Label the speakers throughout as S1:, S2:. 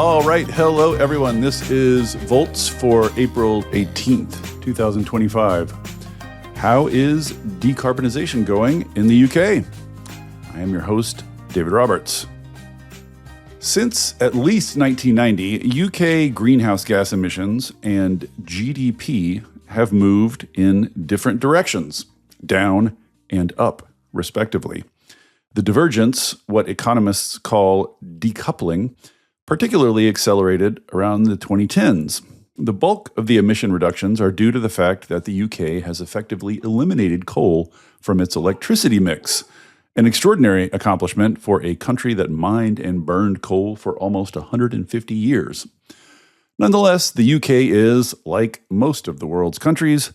S1: All right. Hello, everyone. This is Volts for April 18th, 2025. How is decarbonization going in the UK? I am your host, David Roberts. Since at least 1990, UK greenhouse gas emissions and GDP have moved in different directions, down and up, respectively. The divergence, what economists call decoupling, particularly accelerated around the 2010s. The bulk of the emission reductions are due to the fact that the UK has effectively eliminated coal from its electricity mix, an extraordinary accomplishment for a country that mined and burned coal for almost 150 years. Nonetheless, the UK is, like most of the world's countries,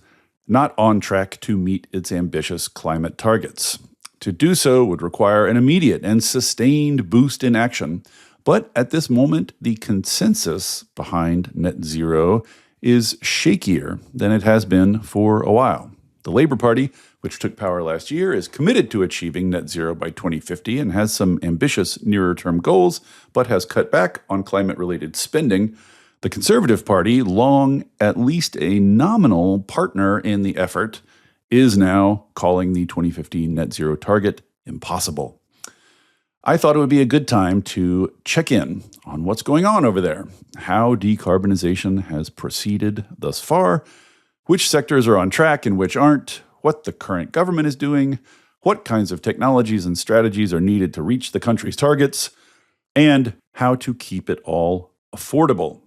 S1: not on track to meet its ambitious climate targets. To do so would require an immediate and sustained boost in action. But at this moment, the consensus behind net zero is shakier than it has been for a while. The Labour Party, which took power last year, is committed to achieving net zero by 2050 and has some ambitious nearer-term goals, but has cut back on climate-related spending. The Conservative Party, long at least a nominal partner in the effort, is now calling the 2050 net zero target impossible. I thought it would be a good time to check in on what's going on over there, how decarbonization has proceeded thus far, which sectors are on track and which aren't, what the current government is doing, what kinds of technologies and strategies are needed to reach the country's targets, and how to keep it all affordable.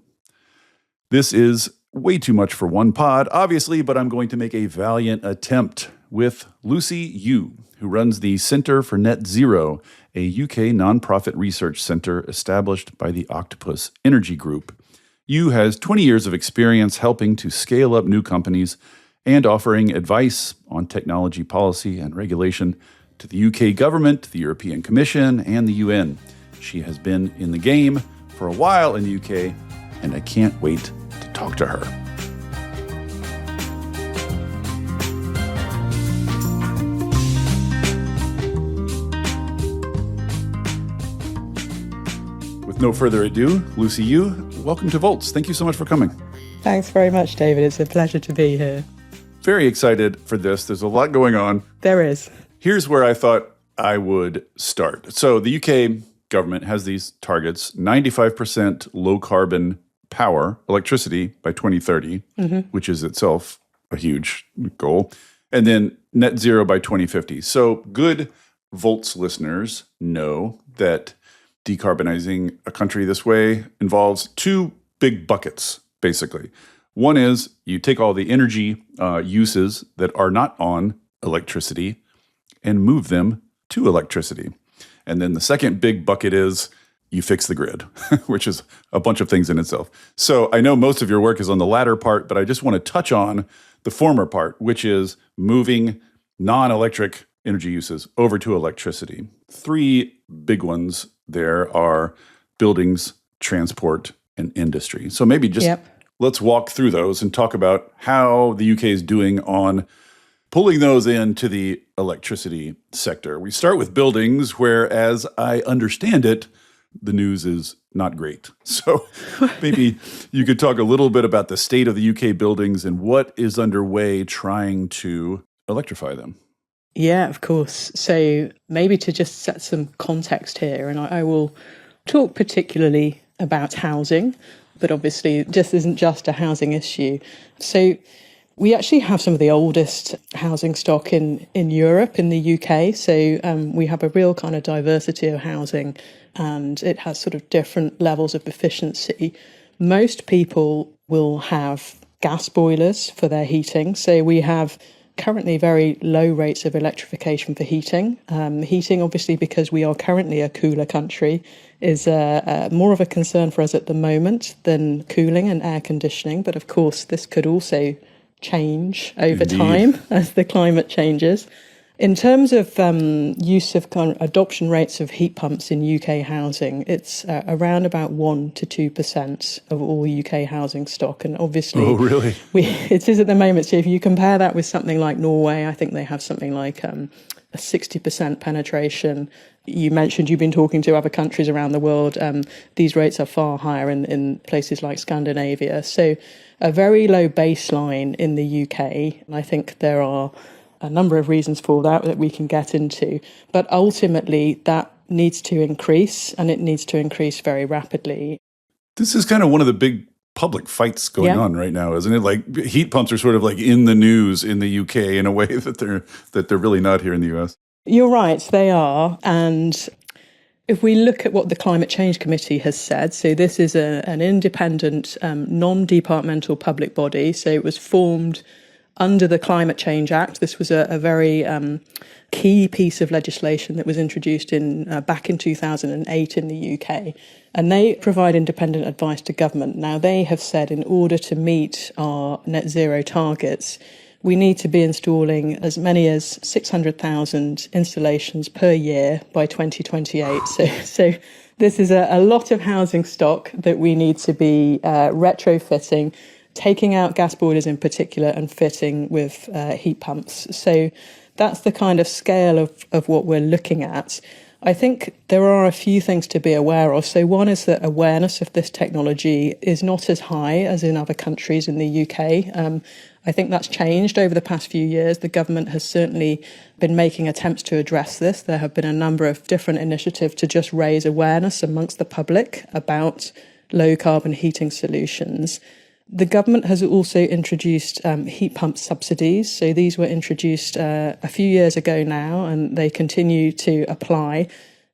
S1: This is way too much for one pod, obviously, but I'm going to make a valiant attempt with Lucy Yu, who runs the Centre for Net Zero, a UK nonprofit research centre established by the Octopus Energy Group. Yu has 20 years of experience helping to scale up new companies and offering advice on technology policy and regulation to the UK government, the European Commission, and the UN. She has been in the game for a while in the UK, and I can't wait to talk to her. With no further ado, Lucy Yu, welcome to Volts. Thank you so much for coming.
S2: Thanks very much, David. It's a pleasure to be here.
S1: Very excited for this. There's a lot going on.
S2: There is.
S1: Here's where I thought I would start. So the UK government has these targets, 95% low carbon power, electricity by 2030, which is itself a huge goal, and then net zero by 2050. So good Volts listeners know that decarbonizing a country this way involves two big buckets, basically. One is you take all the energy uses that are not on electricity and move them to electricity. And then the second big bucket is you fix the grid, which is a bunch of things in itself. So I know most of your work is on the latter part, but I just want to touch on the former part, which is moving non-electric energy uses over to electricity. Three big ones there are buildings, transport, and industry. So maybe just let's walk through those and talk about how the UK is doing on pulling those into the electricity sector. We start with buildings, where, as I understand it, the news is not great. So maybe you could talk a little bit about the state of the UK buildings and what is underway trying to electrify them.
S2: Yeah, of course. So maybe to just set some context here, and I will talk particularly about housing, but obviously this isn't just a housing issue. So we actually have some of the oldest housing stock in Europe, in the UK. So we have a real kind of diversity of housing, and it has sort of different levels of efficiency. Most people will have gas boilers for their heating. So we have currently very low rates of electrification for heating. Heating, obviously, because we are currently a cooler country, is more of a concern for us at the moment than cooling and air conditioning. But of course, this could also change over time as the climate changes. In terms of use of kind of adoption rates of heat pumps in UK housing, it's around about 1 to 2% of all UK housing stock. And obviously,
S1: Oh, really?
S2: It is at the moment. So if you compare that with something like Norway, I think they have something like a 60% penetration. You mentioned you've been talking to other countries around the world. These rates are far higher in places like Scandinavia. So a very low baseline in the UK. And I think there are a number of reasons for that we can get into. But ultimately, that needs to increase, and it needs to increase very rapidly.
S1: This is kind of one of the big public fights going on right now, isn't it? Like heat pumps are sort of like in the news in the UK in a way that they're really not here in the US.
S2: You're right, they are. And if we look at what the Climate Change Committee has said, so this is an independent, non-departmental public body. So it was formed under the Climate Change Act. This was a very key piece of legislation that was introduced back in 2008 in the UK. And they provide independent advice to government. Now, they have said in order to meet our net zero targets, we need to be installing as many as 600,000 installations per year by 2028. So this is a lot of housing stock that we need to be retrofitting, taking out gas boilers in particular and fitting with heat pumps. So that's the kind of scale of what we're looking at. I think there are a few things to be aware of. So one is that awareness of this technology is not as high as in other countries in the UK. I think that's changed over the past few years. The government has certainly been making attempts to address this. There have been a number of different initiatives to just raise awareness amongst the public about low carbon heating solutions. The government has also introduced heat pump subsidies. So these were introduced a few years ago now, and they continue to apply.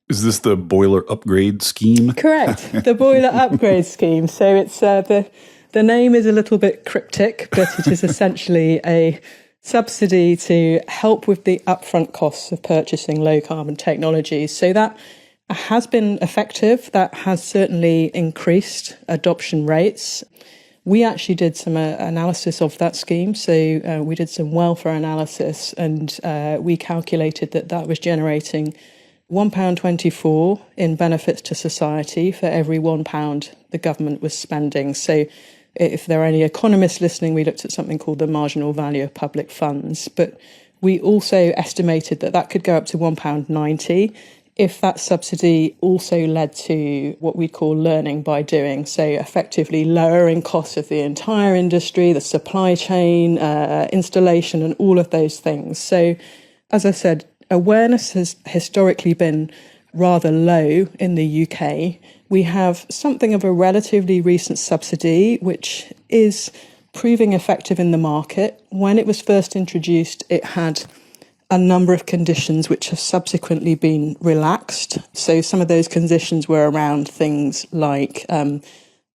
S1: Is this the boiler upgrade scheme?
S2: Correct, the boiler upgrade scheme. So it's the name is a little bit cryptic, but it is essentially a subsidy to help with the upfront costs of purchasing low carbon technologies. So that has been effective. That has certainly increased adoption rates. We actually did some analysis of that scheme. So we did some welfare analysis, and we calculated that was generating £1.24 in benefits to society for every £1 the government was spending. So if there are any economists listening, we looked at something called the marginal value of public funds. But we also estimated that could go up to £1.90 if that subsidy also led to what we call learning by doing, so effectively lowering costs of the entire industry, the supply chain, installation, and all of those things. So, as I said, awareness has historically been rather low in the UK. We have something of a relatively recent subsidy, which is proving effective in the market. When it was first introduced, it had a number of conditions which have subsequently been relaxed. So some of those conditions were around things like a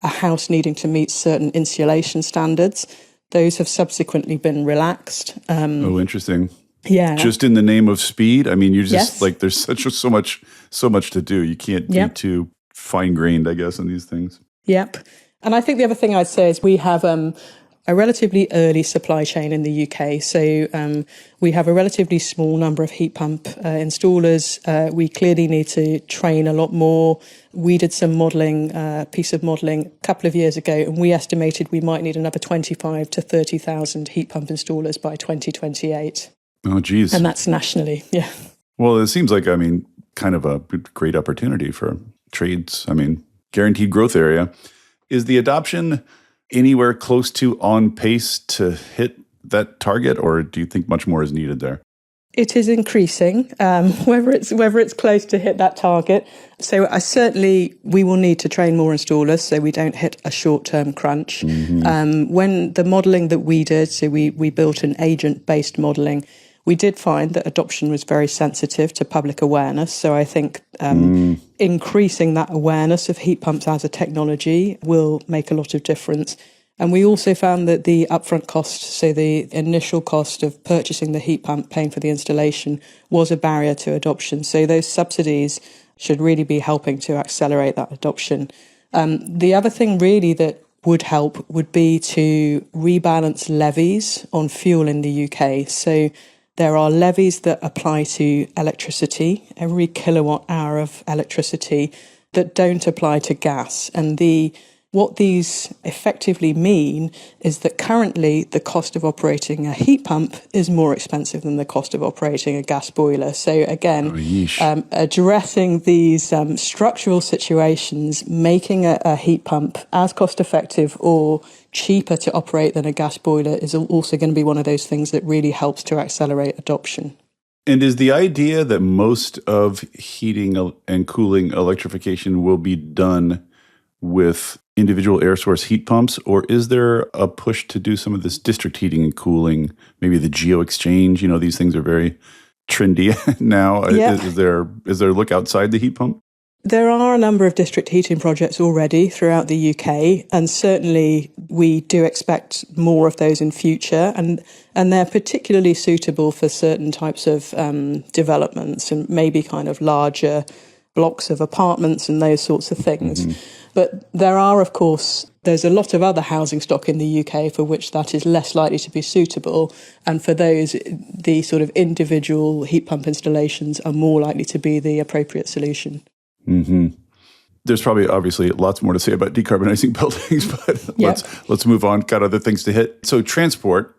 S2: house needing to meet certain insulation standards. Those have subsequently been relaxed.
S1: Oh, interesting.
S2: Yeah.
S1: Just in the name of speed? I mean, you just
S2: Yes.
S1: like there's so much to do. You can't be too fine-grained, I guess, on these things.
S2: Yep. And I think the other thing I'd say is we have a relatively early supply chain in the UK. So we have a relatively small number of heat pump installers. We clearly need to train a lot more. We did some piece of modelling a couple of years ago, and we estimated we might need another 25 to 30,000 heat pump installers by 2028.
S1: Oh, geez.
S2: And that's nationally, yeah.
S1: Well, it seems like, kind of a great opportunity for trades. Guaranteed growth area. Is the adoption anywhere close to on pace to hit that target, or do you think much more is needed there?
S2: It is increasing, whether it's close to hit that target. So we will need to train more installers so we don't hit a short-term crunch. Mm-hmm. When the modelling that we did, so we built an agent-based modelling, we did find that adoption was very sensitive to public awareness. So I think increasing that awareness of heat pumps as a technology will make a lot of difference. And we also found that the upfront cost, so the initial cost of purchasing the heat pump, paying for the installation, was a barrier to adoption. So those subsidies should really be helping to accelerate that adoption. The other thing really that would help would be to rebalance levies on fuel in the UK. So There are levies that apply to electricity, every kilowatt hour of electricity, that don't apply to gas. And what these effectively mean is that currently the cost of operating a heat pump is more expensive than the cost of operating a gas boiler. So again, addressing these structural situations, making a heat pump as cost effective or cheaper to operate than a gas boiler is also going to be one of those things that really helps to accelerate adoption.
S1: And is the idea that most of heating and cooling electrification will be done with individual air source heat pumps, or is there a push to do some of this district heating and cooling, maybe the geo exchange? These things are very trendy now.
S2: Yeah.
S1: Is there a look outside the heat pump?
S2: There are a number of district heating projects already throughout the UK, and certainly we do expect more of those in future, and they're particularly suitable for certain types of developments and maybe kind of larger blocks of apartments and those sorts of things. Mm-hmm. But there's a lot of other housing stock in the UK for which that is less likely to be suitable. And for those, the sort of individual heat pump installations are more likely to be the appropriate solution.
S1: Mm-hmm. There's probably obviously lots more to say about decarbonizing buildings, but let's move on. Got other things to hit. So transport,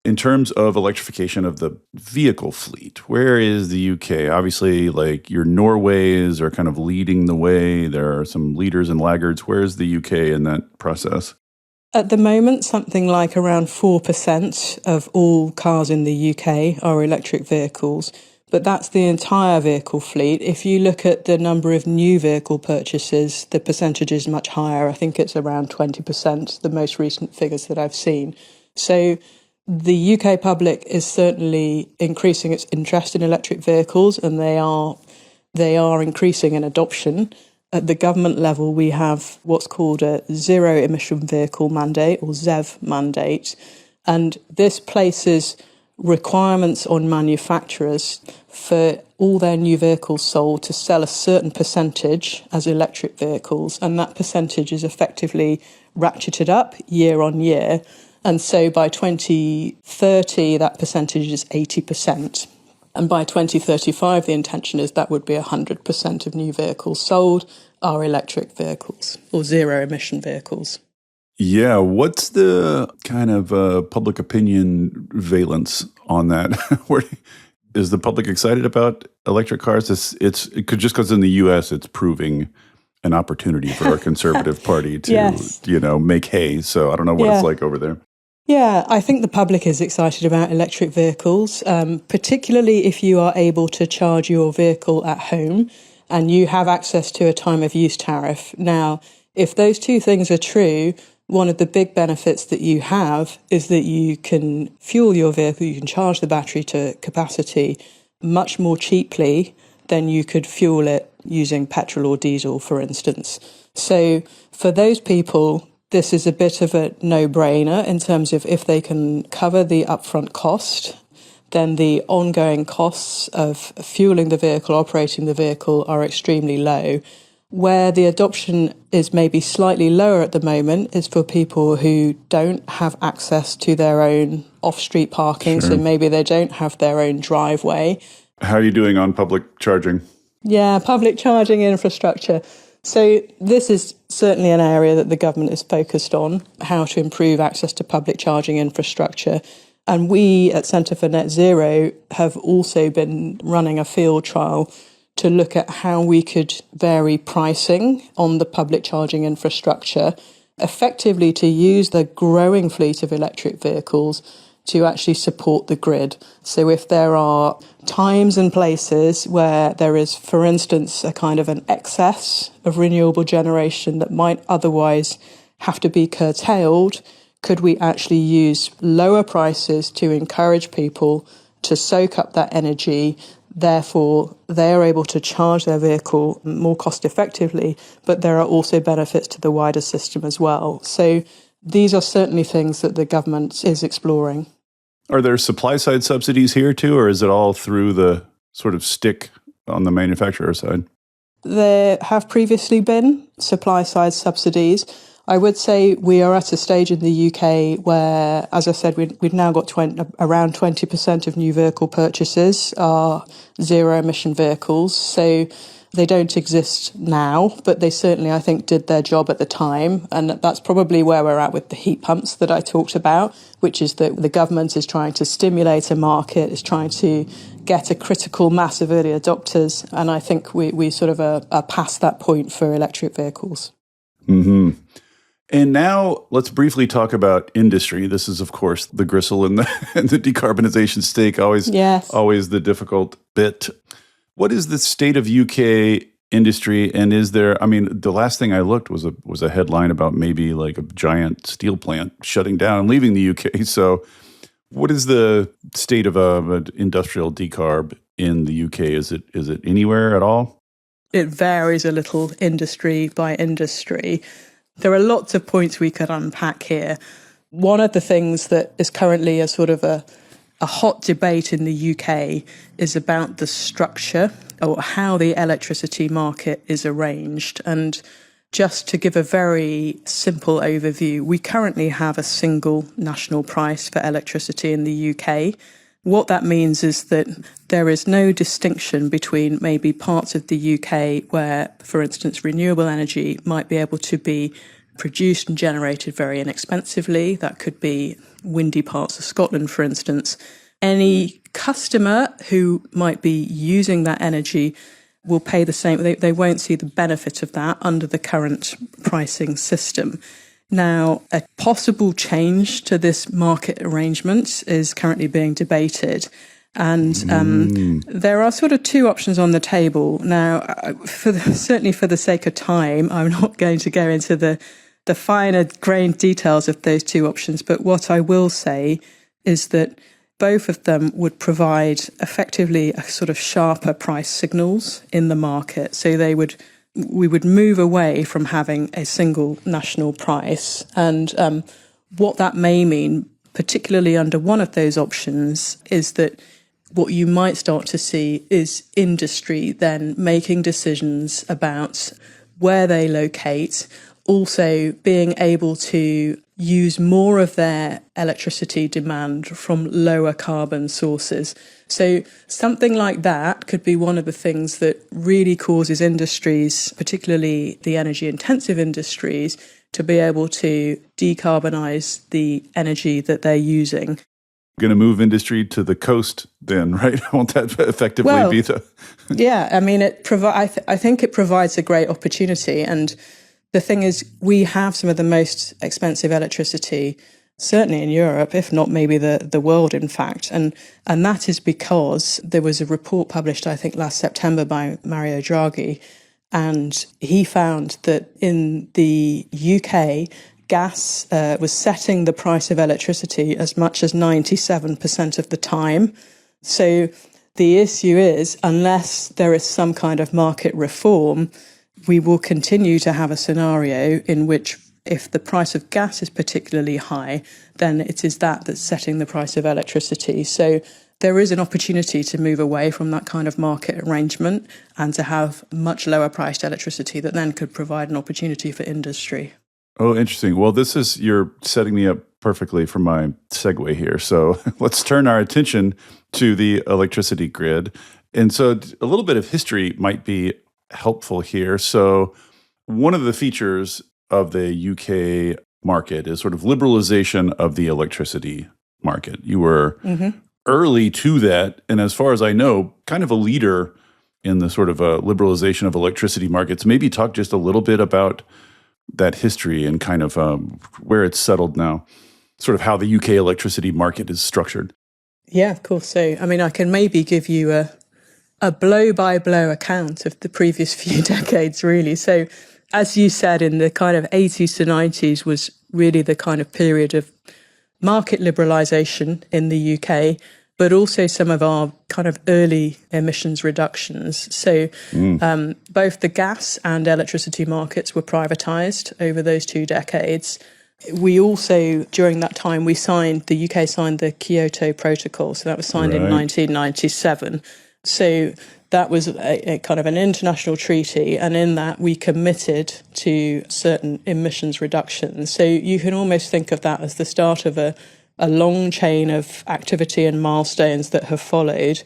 S1: in terms of electrification of the vehicle fleet, where is the UK? Obviously, like your Norways are kind of leading the way. There are some leaders and laggards. Where is the UK in that process?
S2: At the moment, something like around 4% of all cars in the UK are electric vehicles, but that's the entire vehicle fleet. If you look at the number of new vehicle purchases, the percentage is much higher. I think it's around 20%, the most recent figures that I've seen. So the UK public is certainly increasing its interest in electric vehicles, and they are increasing in adoption. At the government level, we have what's called a zero emission vehicle mandate, or ZEV mandate, and this places requirements on manufacturers for all their new vehicles sold to sell a certain percentage as electric vehicles, and that percentage is effectively ratcheted up year on year. And so by 2030, that percentage is 80%. And by 2035, the intention is that would be 100% of new vehicles sold are electric vehicles or zero emission vehicles.
S1: Yeah, what's the kind of public opinion valence on that? Is the public excited about electric cars? It's just because in the U.S. it's proving an opportunity for our conservative party to,
S2: yes.
S1: Make hay. So I don't know what it's like over there.
S2: Yeah, I think the public is excited about electric vehicles, particularly if you are able to charge your vehicle at home and you have access to a time of use tariff. Now, if those two things are true, one of the big benefits that you have is that you can fuel your vehicle, you can charge the battery to capacity much more cheaply than you could fuel it using petrol or diesel, for instance. So for those people, this is a bit of a no-brainer in terms of if they can cover the upfront cost, then the ongoing costs of fueling the vehicle, operating the vehicle are extremely low. Where the adoption is maybe slightly lower at the moment is for people who don't have access to their own off-street parking, so maybe they don't have their own driveway.
S1: How are you doing on public charging?
S2: Yeah, public charging infrastructure. So this is certainly an area that the government is focused on, how to improve access to public charging infrastructure. And we at Centre for Net Zero have also been running a field trial to look at how we could vary pricing on the public charging infrastructure, effectively to use the growing fleet of electric vehicles to actually support the grid. So if there are times and places where there is, for instance, a kind of an excess of renewable generation that might otherwise have to be curtailed, could we actually use lower prices to encourage people to soak up that energy? Therefore, they are able to charge their vehicle more cost effectively, but there are also benefits to the wider system as well. So these are certainly things that the government is exploring.
S1: Are there supply side subsidies here too, or is it all through the sort of stick on the manufacturer side?
S2: There have previously been supply side subsidies. I would say we are at a stage in the UK where, as I said, we've now got around 20% of new vehicle purchases are zero emission vehicles. So they don't exist now, but they certainly, I think, did their job at the time. And that's probably where we're at with the heat pumps that I talked about, which is that the government is trying to stimulate a market, is trying to get a critical mass of early adopters. And I think we sort of are past that point for electric vehicles.
S1: Mm-hmm. And now let's briefly talk about industry. This is, of course, the gristle and the decarbonization stake, always the difficult bit. What is the state of UK industry? And is there, the last thing I looked was a headline about maybe like a giant steel plant shutting down and leaving the UK. So what is the state of an industrial decarb in the UK? Is it anywhere at all?
S2: It varies a little industry by industry. There are lots of points we could unpack here. One of the things that is currently a sort of a hot debate in the UK is about the structure or how the electricity market is arranged. And just to give a very simple overview, we currently have a single national price for electricity in the UK. What that means is that there is no distinction between maybe parts of the UK where, for instance, renewable energy might be able to be produced and generated very inexpensively. That could be windy parts of Scotland, for instance. Any customer who might be using that energy will pay the same. They won't see the benefit of that under the current pricing system. Now, a possible change to this market arrangement is currently being debated. And there are sort of two options on the table. Now, certainly for the sake of time, I'm not going to go into the finer grained details of those two options. But what I will say is that both of them would provide effectively a sort of sharper price signals in the market. So we would move away from having a single national price. And what that may mean, particularly under one of those options, is that what you might start to see is industry then making decisions about where they locate, also being able to use more of their electricity demand from lower carbon sources. So something like that could be one of the things that really causes industries, particularly the energy intensive industries, to be able to decarbonize the energy that they're using.
S1: Going to move industry to the coast then, right? Won't that effectively be the...
S2: Yeah, I mean, I think it provides a great opportunity. And the thing is, we have some of the most expensive electricity, certainly in Europe, if not maybe the world, in fact. And that is because there was a report published, I think, last September by Mario Draghi. And he found that in the UK, gas was setting the price of electricity as much as 97% of the time. So the issue is, unless there is some kind of market reform, we will continue to have a scenario in which if the price of gas is particularly high, then it is that's setting the price of electricity. So there is an opportunity to move away from that kind of market arrangement and to have much lower priced electricity that then could provide an opportunity for industry.
S1: Oh, interesting. Well, you're setting me up perfectly for my segue here. So let's turn our attention to the electricity grid. And so a little bit of history might be helpful here. So one of the features of the UK market is sort of liberalization of the electricity market. You were early to that. And as far as I know, kind of a leader in the sort of liberalization of electricity markets. Maybe talk just a little bit about that history and kind of where it's settled now, sort of how the UK electricity market is structured.
S2: Yeah, of course. So, I mean, I can maybe give you a blow-by-blow account of the previous few decades, really. So, as you said, in the kind of 80s to 90s was really the kind of period of market liberalisation in the UK, but also some of our kind of early emissions reductions. So both the gas and electricity markets were privatised over those 2 decades. We also, during that time, the UK signed the Kyoto Protocol. So that was signed in 1997. So that was a kind of an international treaty, and in that we committed to certain emissions reductions. So you can almost think of that as the start of a long chain of activity and milestones that have followed.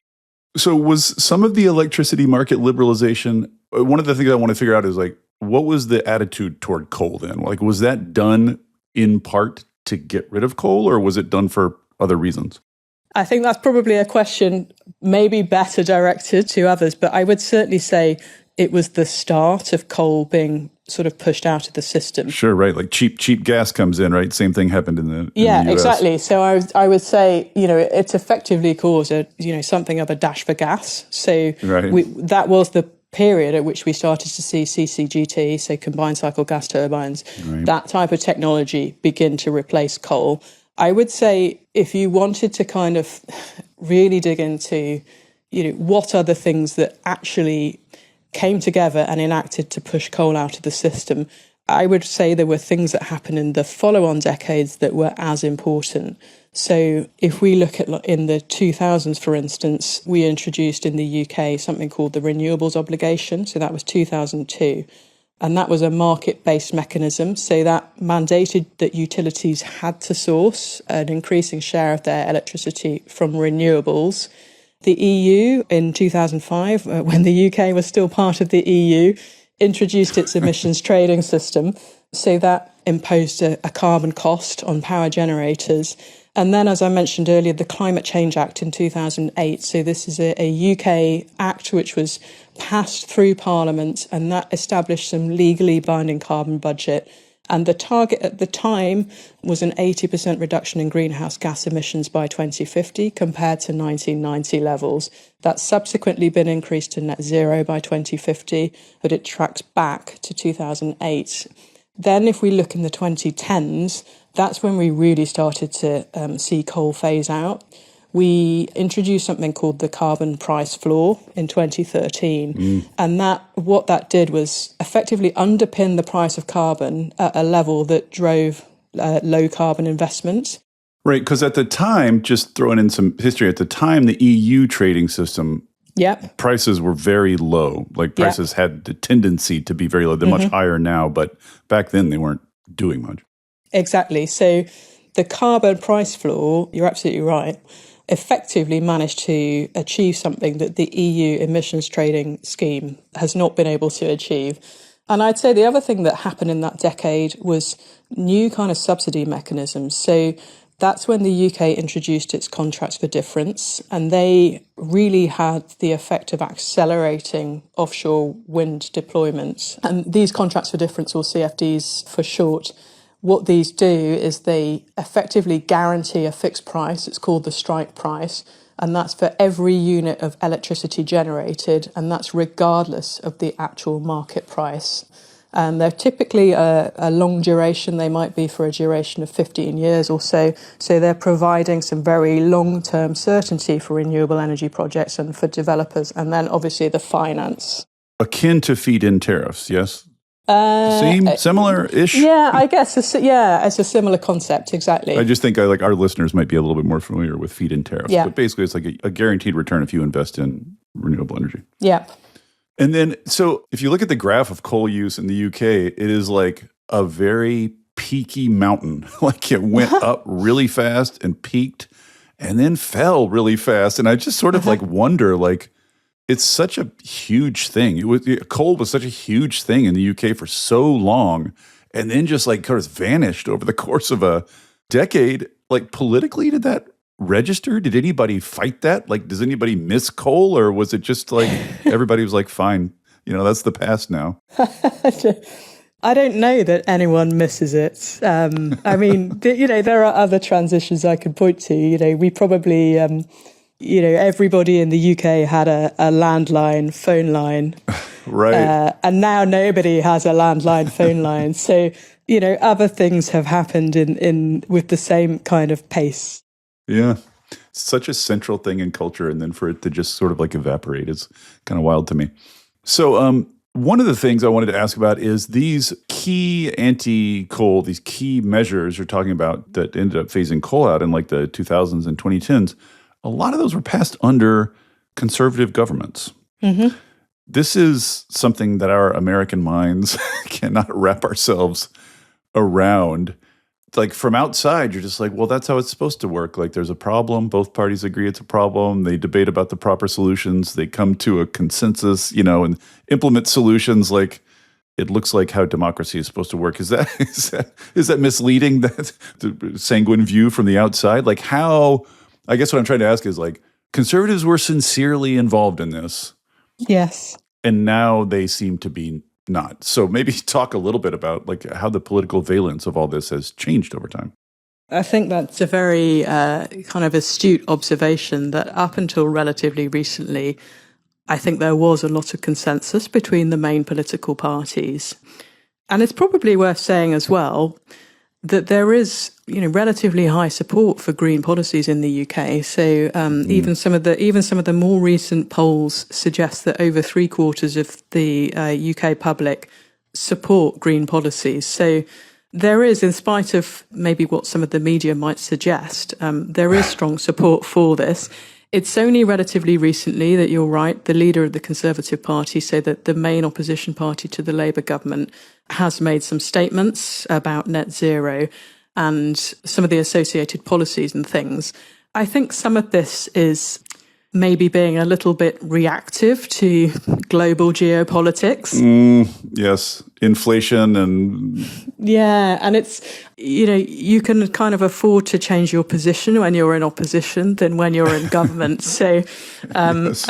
S1: So was some of the electricity market liberalization, one of the things I want to figure out is like, what was the attitude toward coal then? Like, was that done in part to get rid of coal, or was it done for other reasons?
S2: I think that's probably a question maybe better directed to others, but I would certainly say it was the start of coal being sort of pushed out of the system.
S1: Sure, right. Like cheap gas comes in, right? Same thing happened in the
S2: yeah,
S1: US.
S2: Exactly. So I would say, it's effectively caused something of a dash for gas. So
S1: right.
S2: That was the period at which we started to see CCGT, so combined cycle gas turbines,
S1: right.
S2: that type of technology begin to replace coal. I would say if you wanted to kind of really dig into, what are the things that actually came together and enacted to push coal out of the system, I would say there were things that happened in the follow-on decades that were as important. So if we look at in the 2000s, for instance, we introduced in the UK something called the renewables obligation. So that was 2002. And that was a market-based mechanism. So that mandated that utilities had to source an increasing share of their electricity from renewables. The EU in 2005, when the UK was still part of the EU, introduced its emissions trading system. So that imposed a carbon cost on power generators. And then, as I mentioned earlier, the Climate Change Act in 2008. So this is a UK act which was passed through Parliament, and that established some legally binding carbon budget. And the target at the time was an 80% reduction in greenhouse gas emissions by 2050 compared to 1990 levels. That's subsequently been increased to net zero by 2050, but it tracks back to 2008. Then if we look in the 2010s, that's when we really started to see coal phase out. We introduced something called the carbon price floor in 2013. And what that did was effectively underpin the price of carbon at a level that drove low carbon investment.
S1: Right, because at the time, just throwing in some history, at the time, the EU trading system, prices were very low. Like prices had the tendency to be very low. They're much higher now, but back then they weren't doing much.
S2: Exactly. So the carbon price floor, you're absolutely right, effectively managed to achieve something that the EU emissions trading scheme has not been able to achieve. And I'd say the other thing that happened in that decade was new kind of subsidy mechanisms. So that's when the UK introduced its contracts for difference, and they really had the effect of accelerating offshore wind deployment. And these contracts for difference, or CFDs for short, what these do is they effectively guarantee a fixed price. It's called the strike price, and that's for every unit of electricity generated, and that's regardless of the actual market price. And they're typically a long duration. They might be for a duration of 15 years or so. So they're providing some very long-term certainty for renewable energy projects and for developers, and then obviously the finance.
S1: Akin to feed-in tariffs, yes? Similar-ish?
S2: Yeah, I guess, it's a similar concept, exactly.
S1: I just think our listeners might be a little bit more familiar with feed-in tariffs.
S2: Yeah.
S1: But basically, it's like a guaranteed return if you invest in renewable energy.
S2: Yeah.
S1: And then, so if you look at the graph of coal use in the UK, it is like a very peaky mountain. Like it went up really fast and peaked and then fell really fast. And I just sort of wonder, it's such a huge thing. Coal was such a huge thing in the UK for so long, and then just kind of vanished over the course of a decade. Politically, did that register? Did anybody fight that? Does anybody miss coal, or was it just everybody was fine, that's the past now?
S2: I don't know that anyone misses it. I mean, there are other transitions I could point to. We probably, everybody in the UK had a landline phone line.
S1: Right.
S2: And now nobody has a landline phone line. So, other things have happened in with the same kind of pace.
S1: Yeah. Such a central thing in culture, and then for it to just sort of evaporate is kind of wild to me. So one of the things I wanted to ask about is these key anti-coal, these key measures you're talking about that ended up phasing coal out in the 2000s and 2010s. A lot of those were passed under conservative governments. This is something that our American minds cannot wrap ourselves around. Like from outside, you're just like, well, that's how it's supposed to work. Like there's a problem. Both parties agree it's a problem. They debate about the proper solutions. They come to a consensus, and implement solutions. Like it looks like how democracy is supposed to work. Is that misleading? That the sanguine view from the outside? Like how, I guess what I'm trying to ask is like, conservatives were sincerely involved in this.
S2: Yes.
S1: And now they seem to be not. So maybe talk a little bit about like how the political valence of all this has changed over time.
S2: I think that's a very kind of astute observation that up until relatively recently, I think there was a lot of consensus between the main political parties. And it's probably worth saying as well that there is, relatively high support for green policies in the UK. So even some of the more recent polls suggest that over 3/4 of the UK public support green policies. So there is, in spite of maybe what some of the media might suggest, there is strong support for this. It's only relatively recently that you're right, the leader of the Conservative Party, so that the main opposition party to the Labour government, has made some statements about net zero and some of the associated policies and things. I think some of this is maybe being a little bit reactive to global geopolitics.
S1: Yes, inflation and...
S2: Yeah, and it's, you can kind of afford to change your position when you're in opposition than when you're in government. So
S1: Yes.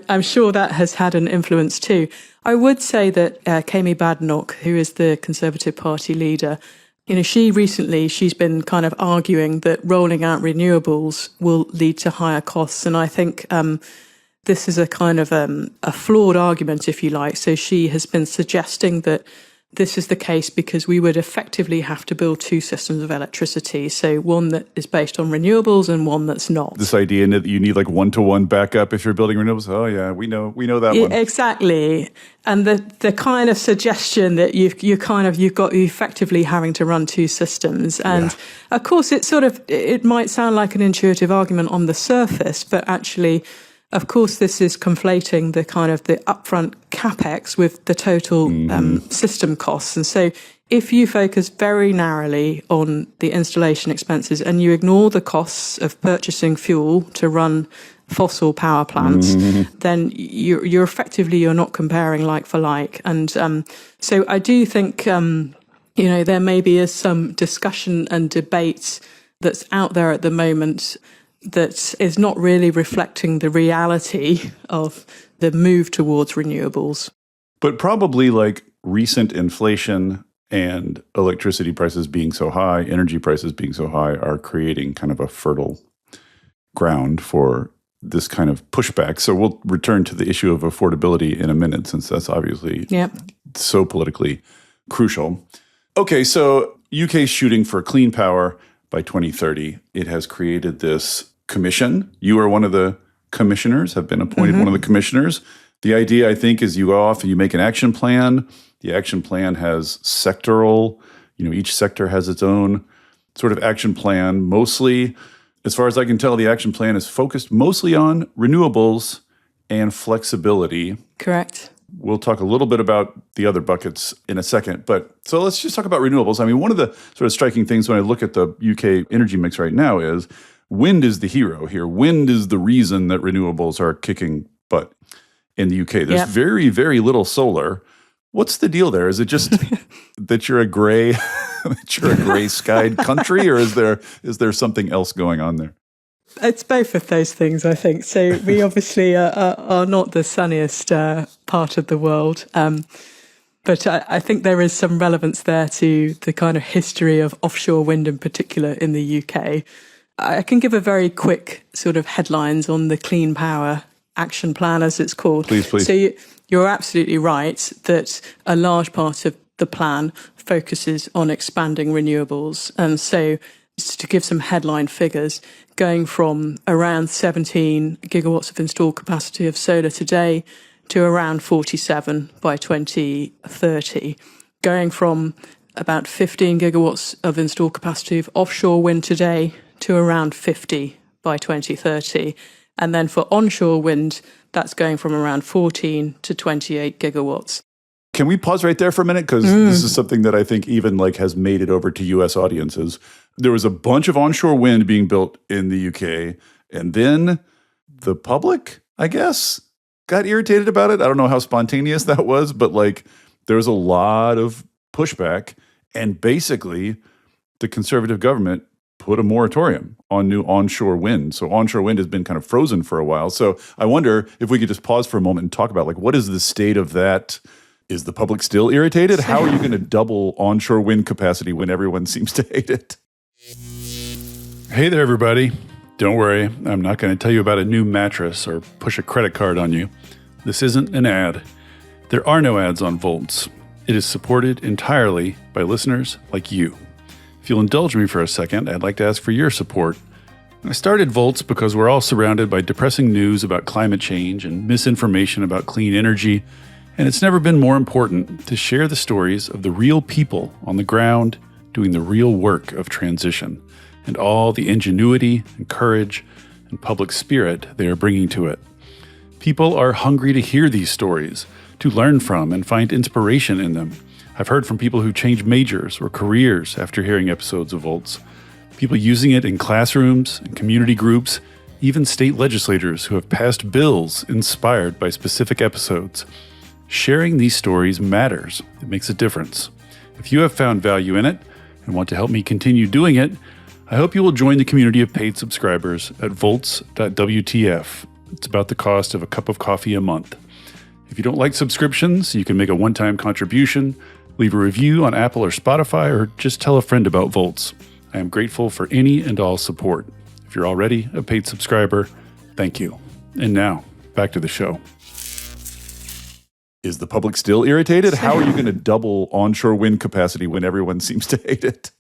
S2: I'm sure that has had an influence too. I would say that Kemi Badenoch, who is the Conservative Party leader, she's been kind of arguing that rolling out renewables will lead to higher costs. And I think this is a kind of a flawed argument, if you like. So she has been suggesting that this is the case because we would effectively have to build two systems of electricity. So one that is based on renewables and one that's not.
S1: This idea that you need like one-to-one backup if you're building renewables. Oh yeah, we know that one.
S2: Exactly. And the kind of suggestion that you've got effectively having to run two systems. And of course it might sound like an intuitive argument on the surface, but actually, of course, this is conflating the kind of the upfront capex with the total system costs. And so if you focus very narrowly on the installation expenses and you ignore the costs of purchasing fuel to run fossil power plants, then you're not comparing like for like. And so I do think, there maybe is some discussion and debate that's out there at the moment that is not really reflecting the reality of the move towards renewables.
S1: But probably like recent inflation and electricity prices being so high, energy prices being so high are creating kind of a fertile ground for this kind of pushback. So we'll return to the issue of affordability in a minute, since that's obviously so politically crucial. Okay, so UK's shooting for clean power by 2030. It has created this commission. You are one of the commissioners, have been appointed one of the commissioners. The idea, I think, is you go off and you make an action plan. The action plan has sectoral, each sector has its own sort of action plan. Mostly, as far as I can tell, the action plan is focused mostly on renewables and flexibility.
S2: Correct.
S1: We'll talk a little bit about the other buckets in a second. But so let's just talk about renewables. I mean, one of the sort of striking things when I look at the UK energy mix right now is wind is the hero here. Wind is the reason that renewables are kicking butt in the UK. There's very, very little solar. What's the deal there? Is it just that you're a gray skied country, or is there something else going on there?
S2: It's both of those things, I think. So we obviously are not the sunniest part of the world. But I think there is some relevance there to the kind of history of offshore wind in particular in the UK. I can give a very quick sort of headlines on the Clean Power Action Plan, as it's called.
S1: Please.
S2: So you're absolutely right that a large part of the plan focuses on expanding renewables. And so just to give some headline figures, going from around 17 gigawatts of installed capacity of solar today to around 47 by 2030, going from about 15 gigawatts of installed capacity of offshore wind today to around 50 by 2030. And then for onshore wind, that's going from around 14 to 28 gigawatts.
S1: Can we pause right there for a minute? Because this is something that I think even has made it over to US audiences. There was a bunch of onshore wind being built in the UK, and then the public, I guess, got irritated about it. I don't know how spontaneous that was, but there was a lot of pushback, and basically the conservative government put a moratorium on new onshore wind. So onshore wind has been kind of frozen for a while. So I wonder if we could just pause for a moment and talk about what is the state of that? Is the public still irritated? How are you going to double onshore wind capacity when everyone seems to hate it? Hey there, everybody. Don't worry, I'm not going to tell you about a new mattress or push a credit card on you. This isn't an ad. There are no ads on Volts. It is supported entirely by listeners like you. If you'll indulge me for a second, I'd like to ask for your support. I started Volts because we're all surrounded by depressing news about climate change and misinformation about clean energy, and it's never been more important to share the stories of the real people on the ground doing the real work of transition and all the ingenuity and courage and public spirit they are bringing to it. People are hungry to hear these stories, to learn from and find inspiration in them. I've heard from people who changed majors or careers after hearing episodes of Volts, people using it in classrooms and community groups, even state legislators who have passed bills inspired by specific episodes. Sharing these stories matters. It makes a difference. If you have found value in it and want to help me continue doing it, I hope you will join the community of paid subscribers at volts.wtf. It's about the cost of a cup of coffee a month. If you don't like subscriptions, you can make a one-time contribution, leave a review on Apple or Spotify, or just tell a friend about Volts. I am grateful for any and all support. If you're already a paid subscriber, thank you. And now, back to the show. Is the public still irritated? How are you going to double onshore wind capacity when everyone seems to hate it?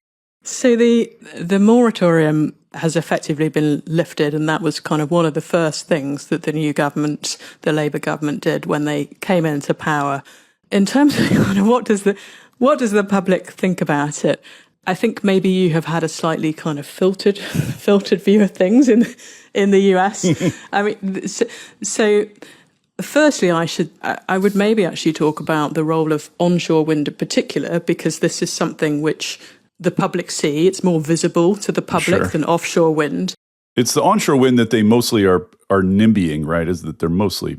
S2: So the moratorium has effectively been lifted, and that was kind of one of the first things that the new government, the Labour government, did when they came into power. In terms of kind of what does the public think about it? I think maybe you have had a slightly kind of filtered view of things in the US. I mean, so firstly, I would maybe actually talk about the role of onshore wind in particular, because this is something which the public see. It's more visible to the public than offshore wind.
S1: It's the onshore wind that they mostly are NIMBYing, right? Is that they're mostly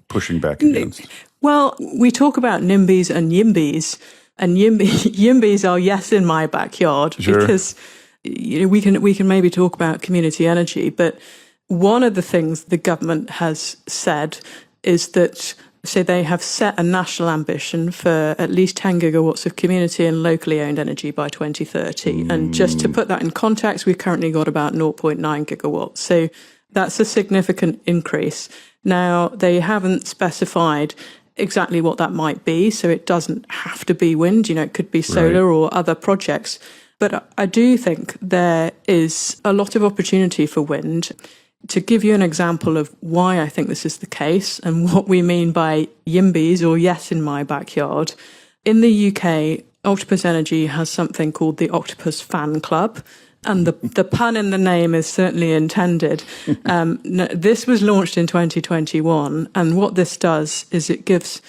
S1: pushing back against?
S2: Well, we talk about NIMBYs and YIMBYs, and YIMBYs are yes in my backyard, because we can maybe talk about community energy, but one of the things the government has said is that, so they have set a national ambition for at least 10 gigawatts of community and locally owned energy by 2030. And just to put that in context, we've currently got about 0.9 gigawatts. So that's a significant increase. Now, they haven't specified exactly what that might be, so it doesn't have to be wind. It could be solar or other projects. But I do think there is a lot of opportunity for wind. To give you an example of why I think this is the case and what we mean by YIMBYs or yes in my backyard, in the UK, Octopus Energy has something called the Octopus Fan Club. And the pun in the name is certainly intended. This was launched in 2021. And what this does is it gives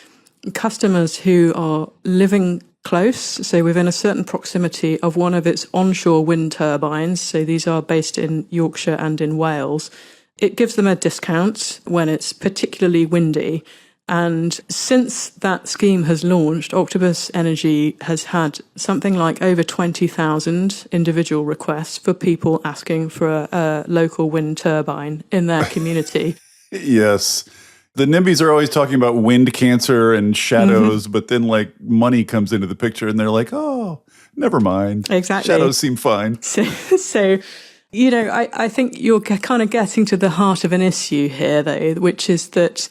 S2: customers who are living close, so within a certain proximity of one of its onshore wind turbines, so these are based in Yorkshire and in Wales, it gives them a discount when it's particularly windy. And since that scheme has launched, Octopus Energy has had something like over 20,000 individual requests for people asking for a local wind turbine in their community.
S1: Yes. The NIMBYs are always talking about wind cancer and shadows, but then money comes into the picture and they're like, oh, never mind.
S2: Exactly.
S1: Shadows seem fine.
S2: So I think you're kind of getting to the heart of an issue here, though, which is that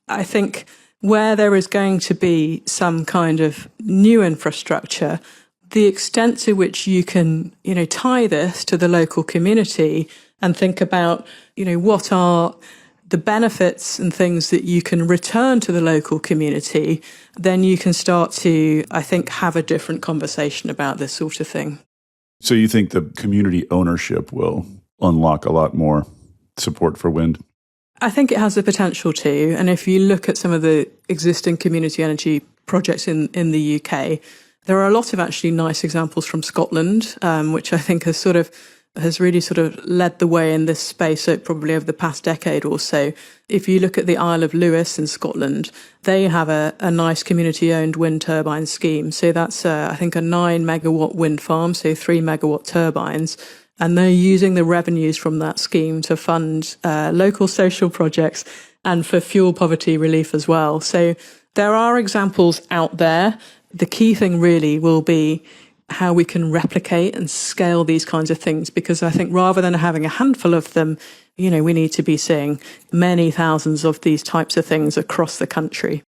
S2: I think where there is going to be some kind of new infrastructure, the extent to which you can, tie this to the local community and think about, what are the benefits and things that you can return to the local community, then you can start to, I think, have a different conversation about this sort of thing.
S1: So you think the community ownership will unlock a lot more support for wind?
S2: I think it has the potential to. And if you look at some of the existing community energy projects in the UK, there are a lot of actually nice examples from Scotland, which I think has really sort of led the way in this space probably over the past decade or so. If you look at the Isle of Lewis in Scotland, they have a nice community-owned wind turbine scheme. So that's, I think, a 9 megawatt wind farm, so 3 megawatt turbines. And they're using the revenues from that scheme to fund local social projects and for fuel poverty relief as well. So there are examples out there. The key thing really will be how we can replicate and scale these kinds of things, because I think rather than having a handful of them, we need to be seeing many thousands of these types of things across the country.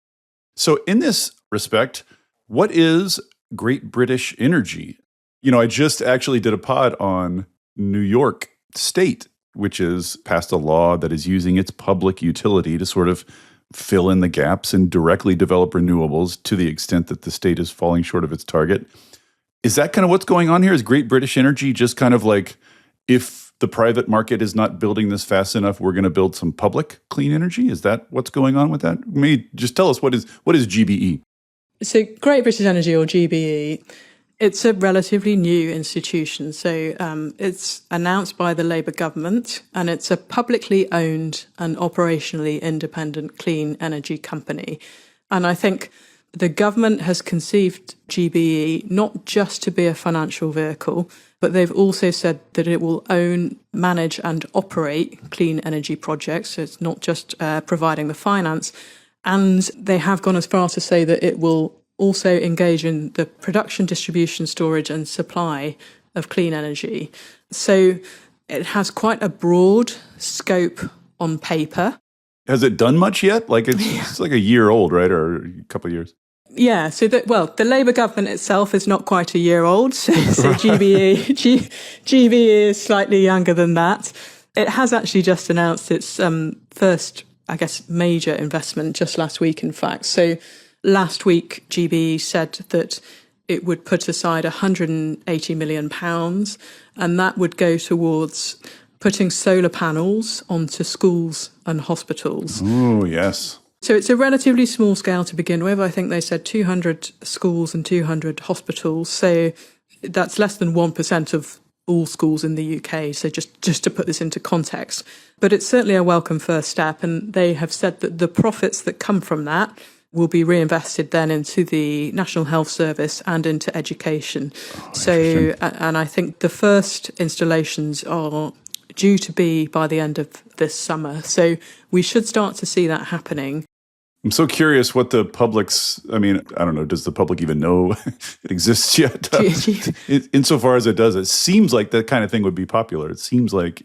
S1: So in this respect, what is Great British Energy? I just actually did a pod on New York State, which has passed a law that is using its public utility to sort of fill in the gaps and directly develop renewables to the extent that the state is falling short of its target. Is that kind of what's going on here? Is Great British Energy just kind of like, if the private market is not building this fast enough, we're going to build some public clean energy? Is that what's going on with that? Maybe just tell us, what is GBE?
S2: So Great British Energy, or GBE, it's a relatively new institution. So it's announced by the Labour government, and it's a publicly owned and operationally independent clean energy company. And I think the government has conceived GBE not just to be a financial vehicle, but they've also said that it will own, manage and operate clean energy projects. So it's not just providing the finance. And they have gone as far as to say that it will also engage in the production, distribution, storage and supply of clean energy. So it has quite a broad scope on paper.
S1: Has it done much yet? It's like a year old, right? Or a couple of years?
S2: Yeah, so the Labour government itself is not quite a year old, so GBE is slightly younger than that. It has actually just announced its first, I guess, major investment just last week, in fact. So last week, GBE said that it would put aside £180 million, and that would go towards putting solar panels onto schools and hospitals.
S1: Oh, yes.
S2: So it's a relatively small scale to begin with. I think they said 200 schools and 200 hospitals. So that's less than 1% of all schools in the UK. So just to put this into context. But it's certainly a welcome first step. And they have said that the profits that come from that will be reinvested then into the National Health Service and into education. So, and I think the first installations are due to be by the end of this summer. So we should start to see that happening.
S1: I'm so curious what the public's, I don't know, does the public even know it exists yet? Insofar as it does, it seems like that kind of thing would be popular. It seems like...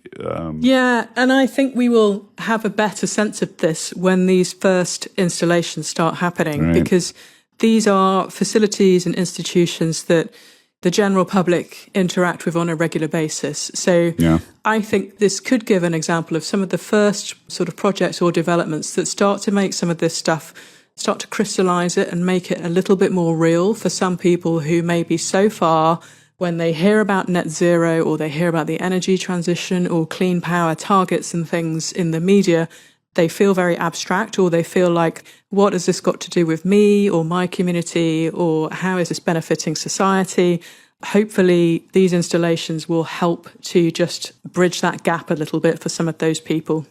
S2: Yeah, and I think we will have a better sense of this when these first installations start happening,
S1: right,
S2: because these are facilities and institutions that the general public interact with on a regular basis. So yeah, I think this could give an example of some of the first sort of projects or developments that start to make some of this stuff, start to crystallize it and make it a little bit more real for some people who may be so far, when they hear about net zero or they hear about the energy transition or clean power targets and things in the media, they feel very abstract, or they feel like, what has this got to do with me or my community, or how is this benefiting society? Hopefully these installations will help to just bridge that gap a little bit for some of those people.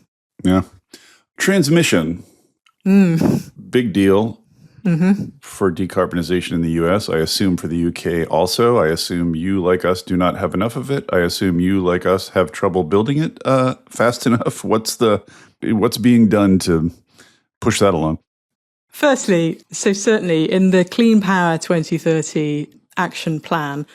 S1: Yeah. Transmission. Big deal for decarbonization in the US. I assume for the UK also. I assume you, like us, do not have enough of it. I assume you, like us, have trouble building it fast enough. What's being done to push that along?
S2: Firstly, so certainly in the Clean Power 2030 action plan,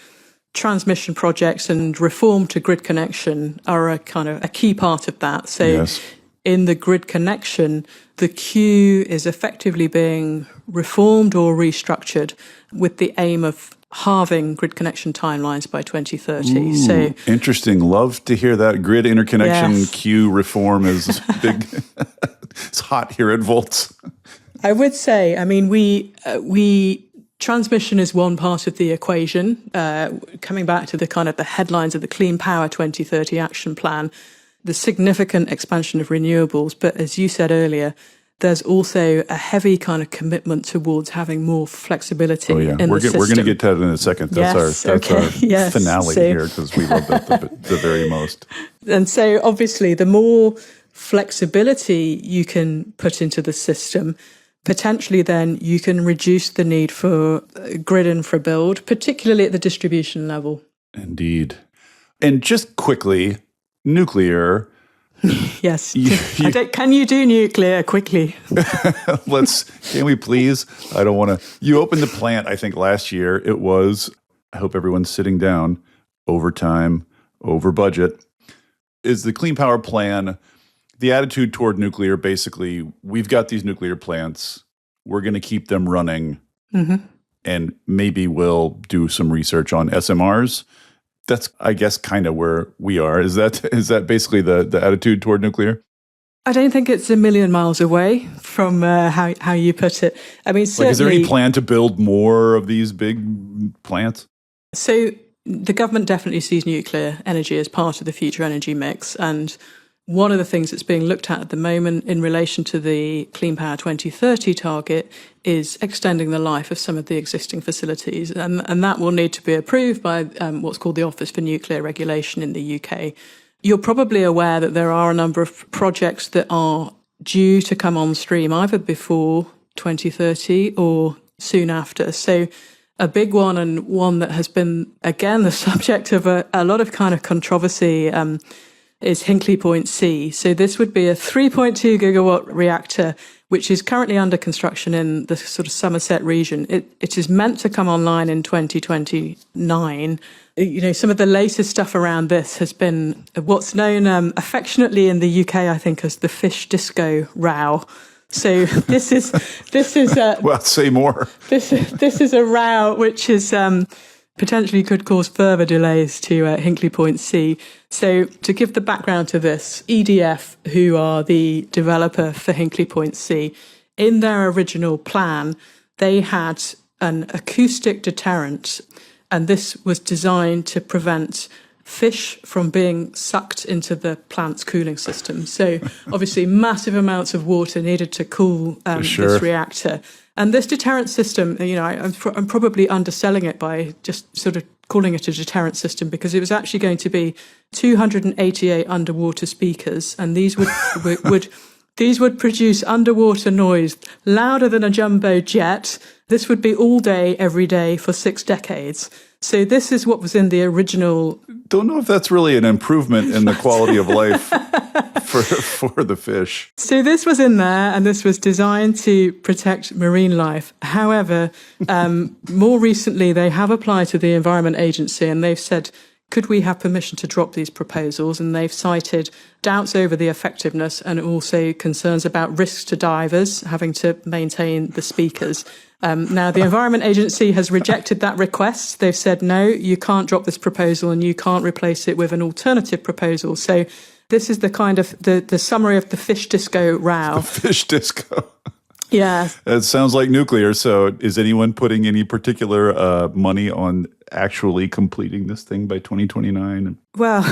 S2: transmission projects and reform to grid connection are a kind of a key part of that. So yes, in the grid connection, the queue is effectively being reformed or restructured with the aim of halving grid connection timelines by 2030.
S1: Ooh, so interesting. Love to hear that. Grid interconnection queue reform is big. It's hot here at Volts.
S2: I would say, we transmission is one part of the equation. Coming back to the kind of the headlines of the Clean Power 2030 action plan, the significant expansion of renewables. But as you said earlier, there's also a heavy kind of commitment towards having more flexibility in the system.
S1: We're going to get to that in a second. That's our finale here, because we love that the very most.
S2: And so obviously the more flexibility you can put into the system, potentially then you can reduce the need for grid infra build, particularly at the distribution level.
S1: Indeed. And just quickly, nuclear.
S2: Yes. Can you do nuclear quickly?
S1: Can we please? I don't want to. You opened the plant, I think, last year. It was, I hope everyone's sitting down, over time, over budget. Is the Clean Power Plan, the attitude toward nuclear, basically, we've got these nuclear plants, we're going to keep them running, and maybe we'll do some research on SMRs. That's, I guess, kind of where we are. Is that basically the attitude toward nuclear?
S2: I don't think it's a million miles away from how you put it. I mean, certainly,
S1: is there any plan to build more of these big plants?
S2: So the government definitely sees nuclear energy as part of the future energy mix. And one of the things that's being looked at the moment in relation to the Clean Power 2030 target is extending the life of some of the existing facilities. And that will need to be approved by what's called the Office for Nuclear Regulation in the UK. You're probably aware that there are a number of projects that are due to come on stream either before 2030 or soon after. So a big one, and one that has been, again, the subject of a lot of kind of controversy, is Hinkley Point C. So this would be a 3.2 gigawatt reactor, which is currently under construction in the sort of Somerset region. It is meant to come online in 2029. Some of the latest stuff around this has been what's known affectionately in the UK, I think, as the fish disco row. So this is
S1: well, say more.
S2: This is a row which is potentially could cause further delays to Hinkley Point C. So to give the background to this, EDF, who are the developer for Hinkley Point C, in their original plan, they had an acoustic deterrent, and this was designed to prevent fish from being sucked into the plant's cooling system. So obviously massive amounts of water needed to cool this reactor. And this deterrent system, I'm probably underselling it by just sort of calling it a deterrent system, because it was actually going to be 288 underwater speakers, and these would produce underwater noise louder than a jumbo jet. This would be all day, every day for 6 decades. So this is what was in the original.
S1: Don't know if that's really an improvement in the quality of life for the fish.
S2: So this was in there, and this was designed to protect marine life. However, more recently, they have applied to the Environment Agency, and they've said, could we have permission to drop these proposals? And they've cited doubts over the effectiveness and also concerns about risks to divers having to maintain the speakers. Now, the Environment Agency has rejected that request. They've said, no, you can't drop this proposal and you can't replace it with an alternative proposal. So this is the kind of the summary of the fish disco row.
S1: The fish disco.
S2: Yeah.
S1: It sounds like nuclear. So is anyone putting any particular money on actually completing this thing by 2029?
S2: Well,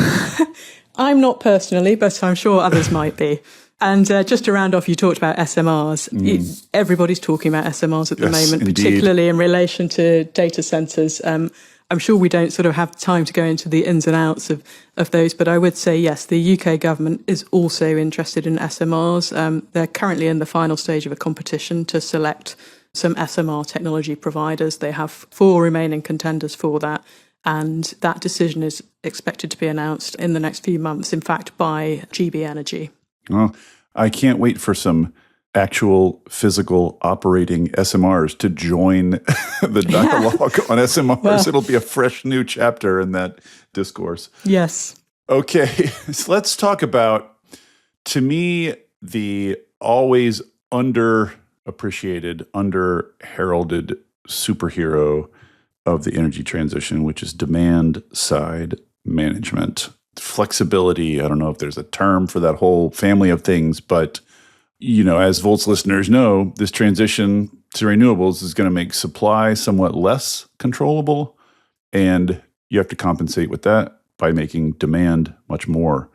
S2: I'm not personally, but I'm sure others might be. And just to round off, you talked about SMRs. Everybody's talking about SMRs at the moment,
S1: indeed.
S2: Particularly in relation to data centres. I'm sure we don't sort of have time to go into the ins and outs of those, but I would say, yes, the UK government is also interested in SMRs. They're currently in the final stage of a competition to select some SMR technology providers. They have 4 remaining contenders for that, and that decision is expected to be announced in the next few months, in fact, by GB Energy.
S1: Well, I can't wait for some actual physical operating SMRs to join the dialogue on SMRs. Well, it'll be a fresh new chapter in that discourse.
S2: Yes.
S1: Okay, so let's talk about, to me, the always underappreciated, under-heralded superhero of the energy transition, which is demand-side management. Flexibility, I don't know if there's a term for that whole family of things, but as Volt's listeners know, this transition to renewables is going to make supply somewhat less controllable, and you have to compensate with that by making demand much more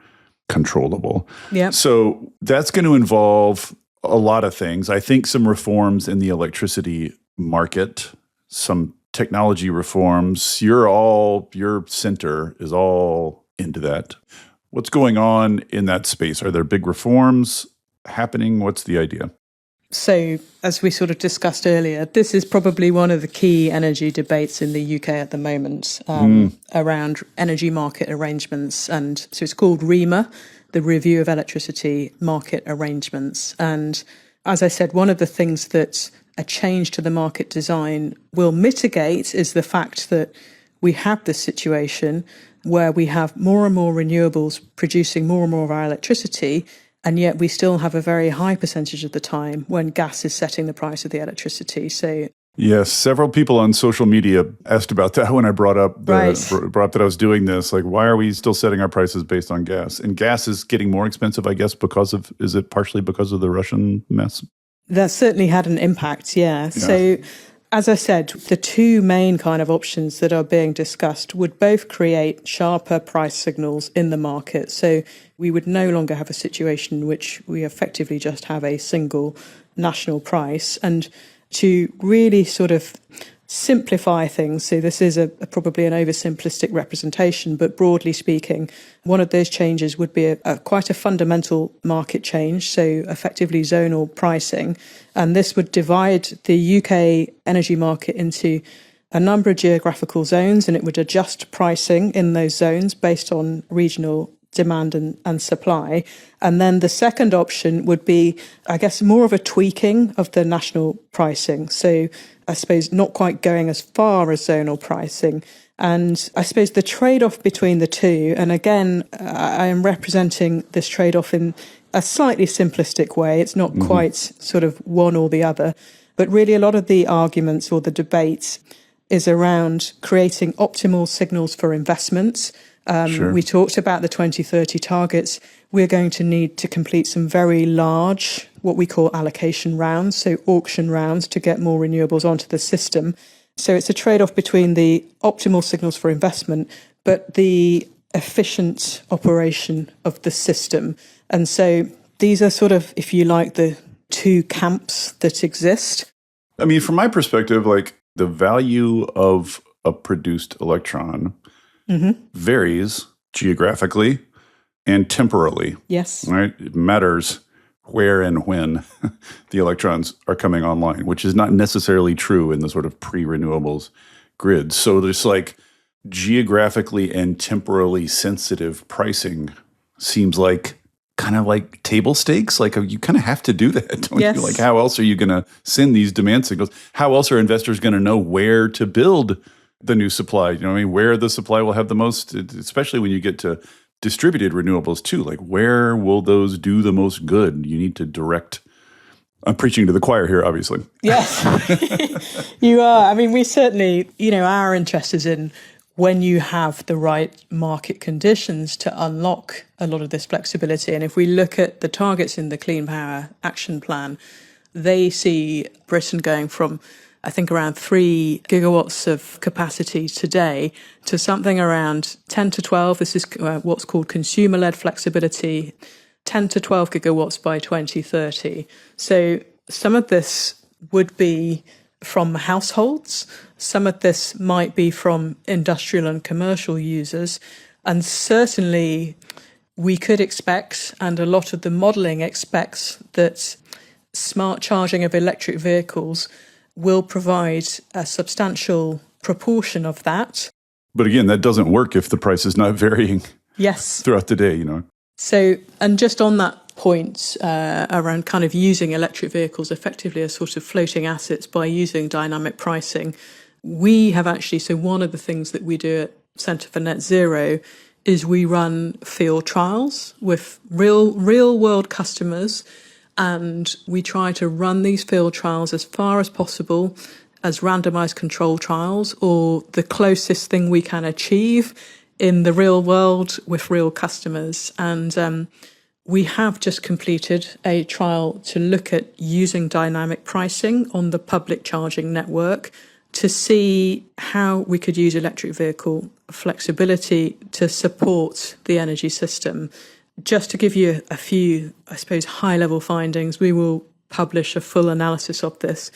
S1: controllable.
S2: Yeah.
S1: So that's going to involve a lot of things. I think some reforms in the electricity market, some technology reforms. Your center is all into that. What's going on in that space? Are there big reforms happening? What's the idea?
S2: So, as we sort of discussed earlier, this is probably one of the key energy debates in the UK at the moment around energy market arrangements. And so it's called REMA, the Review of Electricity Market Arrangements. And as I said, one of the things that a change to the market design will mitigate is the fact that we have this situation where we have more and more renewables producing more and more of our electricity, and yet we still have a very high percentage of the time when gas is setting the price of the electricity. So
S1: yes, several people on social media asked about that when I brought up that I was doing this. Like, why are we still setting our prices based on gas? And gas is getting more expensive, I guess, is it partially because of the Russian mess?
S2: That certainly had an impact, yeah. So, as I said, the two main kind of options that are being discussed would both create sharper price signals in the market. So we would no longer have a situation in which we effectively just have a single national price. And to really sort of simplify things, so this is probably an oversimplistic representation, but broadly speaking, one of those changes would be quite a fundamental market change, so effectively zonal pricing. And this would divide the UK energy market into a number of geographical zones, and it would adjust pricing in those zones based on regional demand and supply. And then the second option would be, I guess, more of a tweaking of the national pricing. So I suppose not quite going as far as zonal pricing. And I suppose the trade-off between the two, and again, I am representing this trade-off in a slightly simplistic way. It's not quite sort of one or the other, but really a lot of the arguments or the debate is around creating optimal signals for investments. We talked about the 2030 targets. We're going to need to complete some very large, what we call allocation rounds, so auction rounds to get more renewables onto the system. So it's a trade-off between the optimal signals for investment, but the efficient operation of the system. And so these are sort of, if you like, the two camps that exist.
S1: I mean, from my perspective, like the value of a produced electron varies geographically and temporally.
S2: Yes.
S1: Right? It matters where and when the electrons are coming online, which is not necessarily true in the sort of pre-renewables grid. So there's like geographically and temporally sensitive pricing seems like kind of like table stakes. Like you kind of have to do that, don't you? Like how else are you going to send these demand signals? How else are investors going to know where to build the new supply? You know what I mean? Where the supply will have the most, especially when you get to distributed renewables too. Like where will those do the most good? You need to direct. I'm preaching to the choir here, obviously.
S2: Yes, you are. I mean, we certainly, our interest is in when you have the right market conditions to unlock a lot of this flexibility. And if we look at the targets in the Clean Power Action Plan, they see Britain going from, I think, around 3 gigawatts of capacity today to something around 10 to 12. This is what's called consumer-led flexibility, 10 to 12 gigawatts by 2030. So some of this would be from households. Some of this might be from industrial and commercial users. And certainly we could expect, and a lot of the modelling expects, that smart charging of electric vehicles will provide a substantial proportion of that.
S1: But again, that doesn't work if the price is not varying throughout the day,
S2: So, and just on that point around kind of using electric vehicles effectively as sort of floating assets by using dynamic pricing, we have actually, so one of the things that we do at Centre for Net Zero is we run field trials with real world customers. And we try to run these field trials as far as possible as randomized control trials, or the closest thing we can achieve in the real world with real customers. And we have just completed a trial to look at using dynamic pricing on the public charging network to see how we could use electric vehicle flexibility to support the energy system. Just to give you a few, I suppose, high-level findings, we will publish a full analysis of this.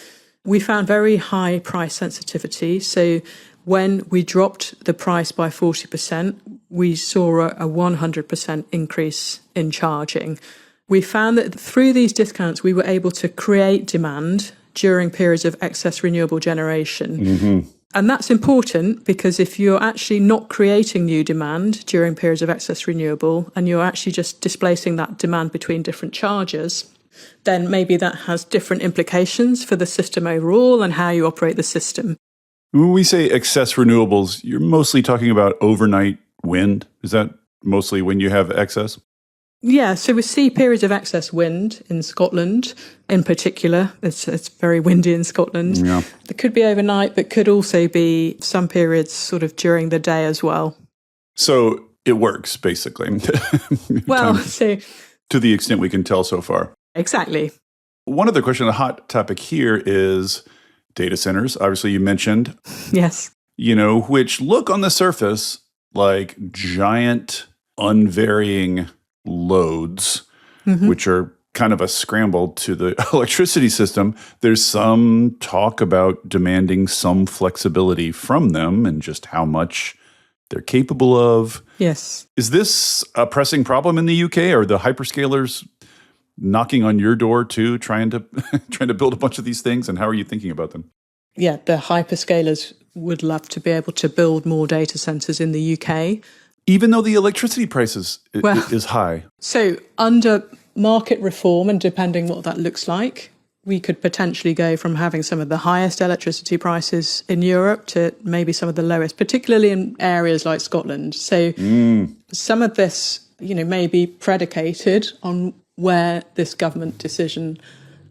S2: We found very high price sensitivity. So when we dropped the price by 40%, we saw a 100% increase in charging. We found that through these discounts, we were able to create demand during periods of excess renewable generation. Mm-hmm. And that's important because if you're actually not creating new demand during periods of excess renewable and you're actually just displacing that demand between different chargers, then maybe that has different implications for the system overall and how you operate the system.
S1: When we say excess renewables, you're mostly talking about overnight wind. Is that mostly when you have excess?
S2: Yeah, so we see periods of excess wind in Scotland in particular. It's very windy in Scotland. Yeah. It could be overnight, but could also be some periods sort of during the day as well.
S1: So it works, basically.
S2: Well, so
S1: to the extent we can tell so far.
S2: Exactly.
S1: One other question, a hot topic here is data centers. Obviously, you mentioned.
S2: Yes.
S1: Which look on the surface like giant, unvarying loads, mm-hmm. which are kind of a scramble to the electricity system. There's some talk about demanding some flexibility from them and just how much they're capable of.
S2: Yes.
S1: Is this a pressing problem in the UK? Are the hyperscalers knocking on your door too, trying to build a bunch of these things? And how are you thinking about them?
S2: Yeah, the hyperscalers would love to be able to build more data centers in the UK.
S1: Even though the electricity prices is high.
S2: So under market reform, and depending what that looks like, we could potentially go from having some of the highest electricity prices in Europe to maybe some of the lowest, particularly in areas like Scotland. So some of this, may be predicated on where this government decision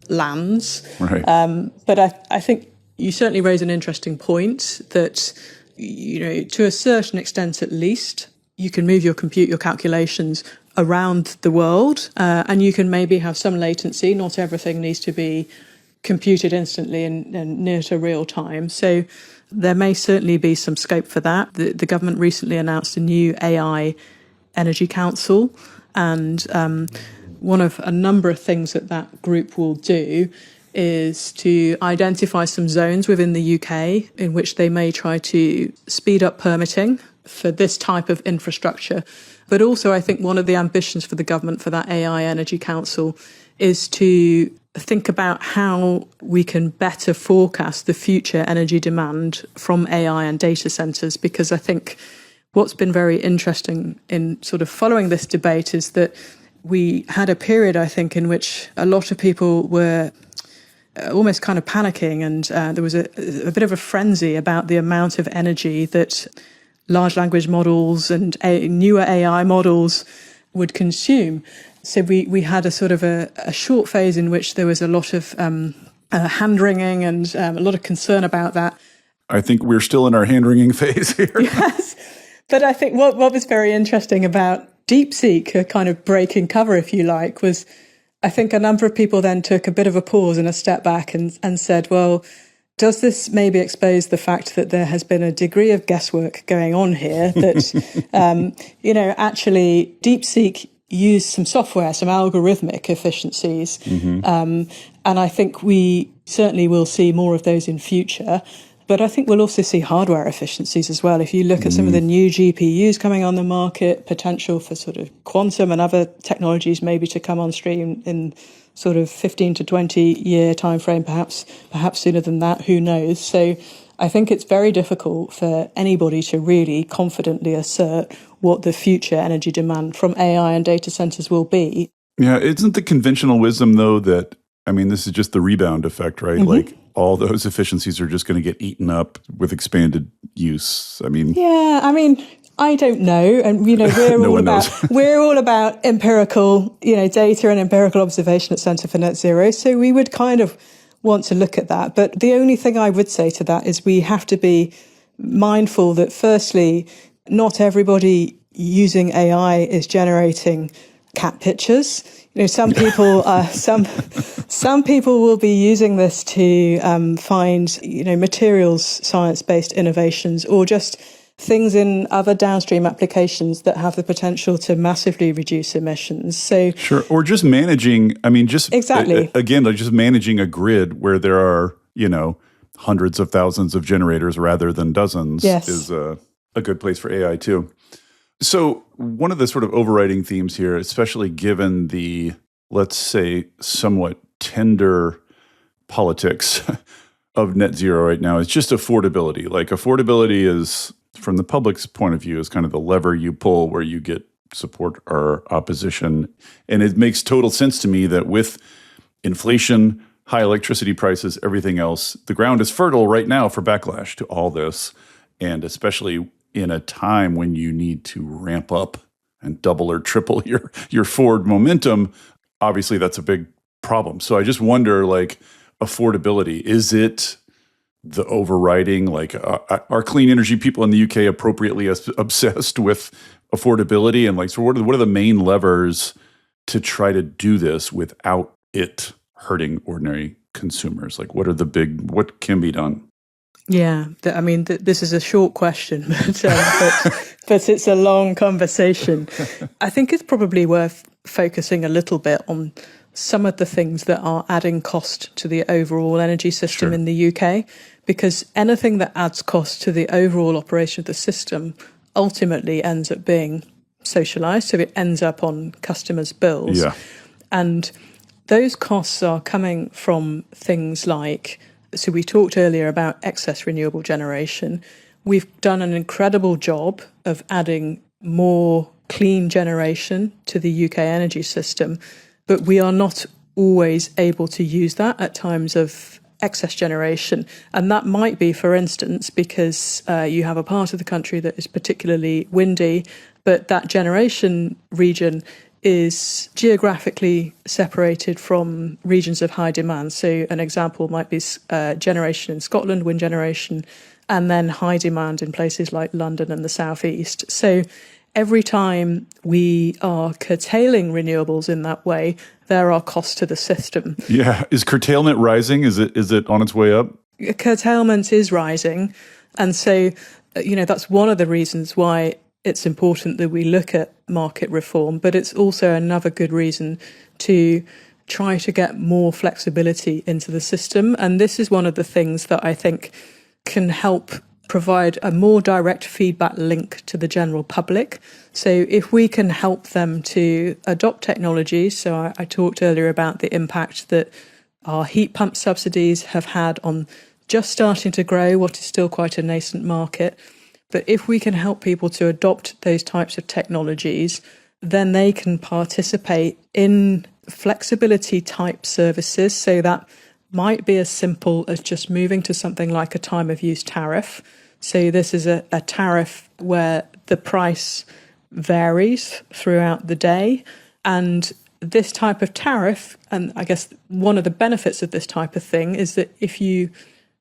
S2: lands.
S1: Right.
S2: But I think you certainly raise an interesting point that, to a certain extent at least, you can move your calculations around the world, and you can maybe have some latency. Not everything needs to be computed instantly and near to real time. So there may certainly be some scope for that. The government recently announced a new AI Energy Council, and one of a number of things that group will do is to identify some zones within the UK in which they may try to speed up permitting for this type of infrastructure. But also, I think one of the ambitions for the government for that AI Energy Council is to think about how we can better forecast the future energy demand from AI and data centres, because I think what's been very interesting in sort of following this debate is that we had a period, I think, in which a lot of people were almost kind of panicking, and there was a bit of a frenzy about the amount of energy that large language models and newer AI models would consume. So we had a sort of a short phase in which there was a lot of hand-wringing and a lot of concern about that.
S1: I think we're still in our hand-wringing phase here.
S2: Yes. But I think what was very interesting about DeepSeek, kind of breaking cover, if you like, was I think a number of people then took a bit of a pause and a step back and said, well, does this maybe expose the fact that there has been a degree of guesswork going on here that, actually DeepSeek used some software, some algorithmic efficiencies. Mm-hmm. And I think we certainly will see more of those in future. But I think we'll also see hardware efficiencies as well. If you look at some of the new GPUs coming on the market, potential for sort of quantum and other technologies maybe to come on stream in sort of 15 to 20 year timeframe, perhaps sooner than that, who knows? So I think it's very difficult for anybody to really confidently assert what the future energy demand from AI and data centers will be.
S1: Yeah, isn't the conventional wisdom, though, that, this is just the rebound effect, right? Mm-hmm. Like all those efficiencies are just going to get eaten up with expanded use.
S2: I don't know. And, we're all about empirical, data and empirical observation at Centre for Net Zero. So we would kind of want to look at that. But the only thing I would say to that is we have to be mindful that, firstly, not everybody using AI is generating cat pictures. Some people some people will be using this to find materials science-based innovations, or just things in other downstream applications that have the potential to massively reduce emissions. So
S1: sure, or just managing. I mean, just
S2: exactly.
S1: Again, like just managing a grid where there are hundreds of thousands of generators rather than dozens is a good place for AI too. So one of the sort of overriding themes here, especially given the, let's say, somewhat tender politics of net zero right now, is just affordability. Like affordability is, from the public's point of view, is kind of the lever you pull where you get support or opposition. And it makes total sense to me that with inflation, high electricity prices, everything else, the ground is fertile right now for backlash to all this. And especially in a time when you need to ramp up and double or triple your forward momentum, obviously that's a big problem. So I just wonder, like, affordability, is it the overriding, like, are clean energy people in the UK appropriately obsessed with affordability? And like, so what are the main levers to try to do this without it hurting ordinary consumers? Like, what can be done?
S2: Yeah, I mean, this is a short question, but it's a long conversation. I think it's probably worth focusing a little bit on some of the things that are adding cost to the overall energy system in the UK, because anything that adds cost to the overall operation of the system ultimately ends up being socialised, so it ends up on customers' bills.
S1: Yeah.
S2: And those costs are coming from things like, so we talked earlier about excess renewable generation. We've done an incredible job of adding more clean generation to the UK energy system, but we are not always able to use that at times of excess generation. And that might be, for instance, because you have a part of the country that is particularly windy, but that generation region is geographically separated from regions of high demand. So an example might be generation in Scotland, wind generation, and then high demand in places like London and the southeast. So every time we are curtailing renewables in that way, there are costs to the system.
S1: Yeah. Is curtailment rising? Is it on its way up?
S2: Curtailment is rising. And so, that's one of the reasons why it's important that we look at market reform, but it's also another good reason to try to get more flexibility into the system. And this is one of the things that I think can help provide a more direct feedback link to the general public. So if we can help them to adopt technology, so I talked earlier about the impact that our heat pump subsidies have had on just starting to grow what is still quite a nascent market. But if we can help people to adopt those types of technologies, then they can participate in flexibility type services. So that might be as simple as just moving to something like a time of use tariff. So this is a tariff where the price varies throughout the day. And this type of tariff, and I guess one of the benefits of this type of thing is that if you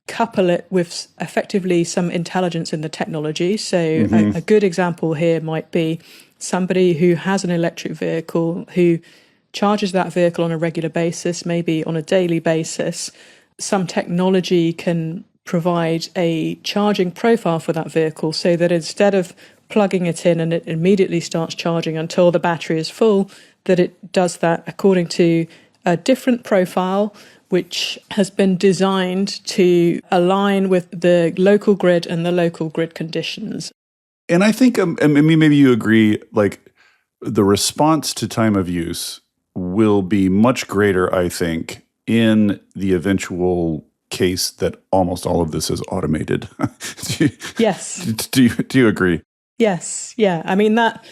S2: couple it with effectively some intelligence in the technology. So a good example here might be somebody who has an electric vehicle who charges that vehicle on a regular basis, maybe on a daily basis. Some technology can provide a charging profile for that vehicle so that instead of plugging it in and it immediately starts charging until the battery is full, that it does that according to a different profile which has been designed to align with the local grid and the local grid conditions.
S1: And I think, maybe you agree, like the response to time of use will be much greater, I think, in the eventual case that almost all of this is automated.
S2: Yes.
S1: Do you agree?
S2: Yes. Yeah. I mean, that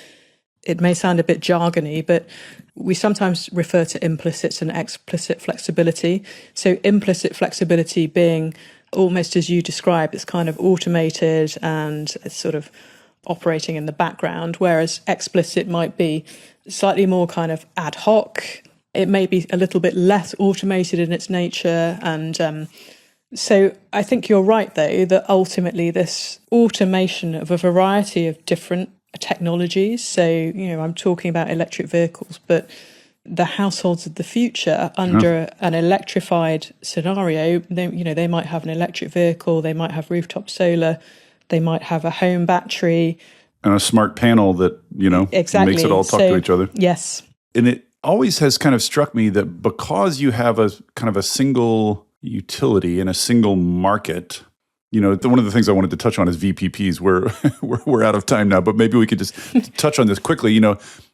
S2: it may sound a bit jargony, but we sometimes refer to implicit and explicit flexibility. So implicit flexibility being almost as you described, it's kind of automated and it's sort of operating in the background, whereas explicit might be slightly more kind of ad hoc. It may be a little bit less automated in its nature. And so I think you're right, though, that ultimately this automation of a variety of different technologies. So, I'm talking about electric vehicles, but the households of the future under an electrified scenario, they might have an electric vehicle, they might have rooftop solar, They might have a home battery.
S1: And a smart panel that,
S2: Exactly.
S1: makes it all talk to each other.
S2: Yes.
S1: And it always has kind of struck me that because you have a kind of a single utility in a single market, one of the things I wanted to touch on is VPPs. We're out of time now, but maybe we could just touch on this quickly.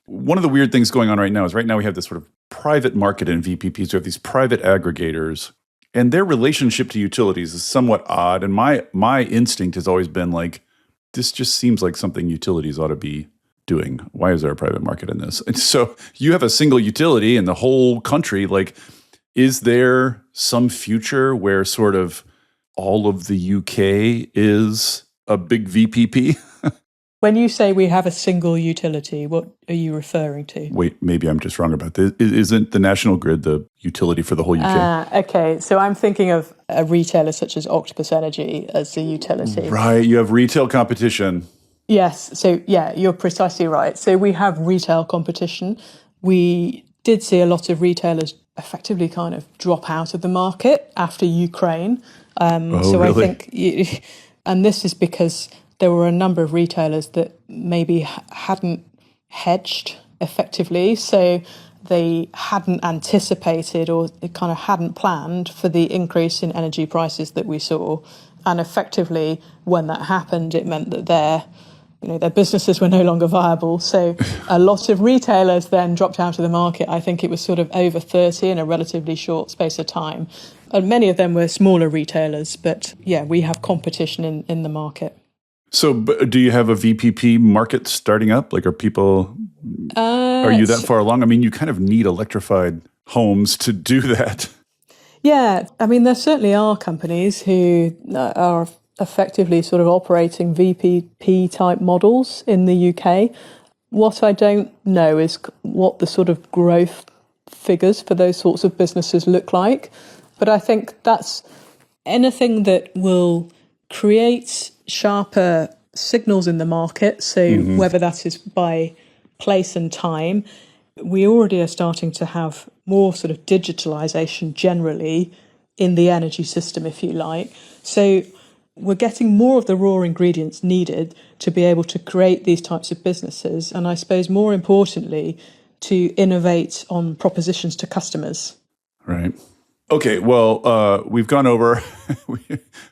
S1: One of the weird things going on right now is we have this sort of private market in VPPs. We have these private aggregators, and their relationship to utilities is somewhat odd. And my instinct has always been like, this just seems like something utilities ought to be doing. Why is there a private market in this? And so you have a single utility in the whole country. Like, is there some future where sort of all of the UK is a big VPP?
S2: When you say we have a single utility, what are you referring to?
S1: Wait, maybe I'm just wrong about this. Isn't the National Grid the utility for the whole UK?
S2: Okay. So I'm thinking of a retailer such as Octopus Energy as the utility.
S1: Right. You have retail competition.
S2: Yes. So, yeah, you're precisely right. So we have retail competition. We did see a lot of retailers effectively kind of drop out of the market after Ukraine.
S1: Really?
S2: I think, and this is because there were a number of retailers that maybe hadn't hedged effectively. So they hadn't anticipated or they kind of hadn't planned for the increase in energy prices that we saw. And effectively, when that happened, it meant that their businesses were no longer viable. So a lot of retailers then dropped out of the market. I think it was sort of over 30 in a relatively short space of time. And many of them were smaller retailers. But yeah, we have competition in the market.
S1: So do you have a VPP market starting up? Like, are you that far along? I mean, you kind of need electrified homes to do that.
S2: Yeah, I mean, there certainly are companies who are effectively sort of operating VPP type models in the UK. What I don't know is what the sort of growth figures for those sorts of businesses look like. But I think that's anything that will create sharper signals in the market. So whether that is by place and time, we already are starting to have more sort of digitalization generally in the energy system, if you like. So we're getting more of the raw ingredients needed to be able to create these types of businesses. And I suppose more importantly, to innovate on propositions to customers.
S1: Right. Okay, well, we've gone over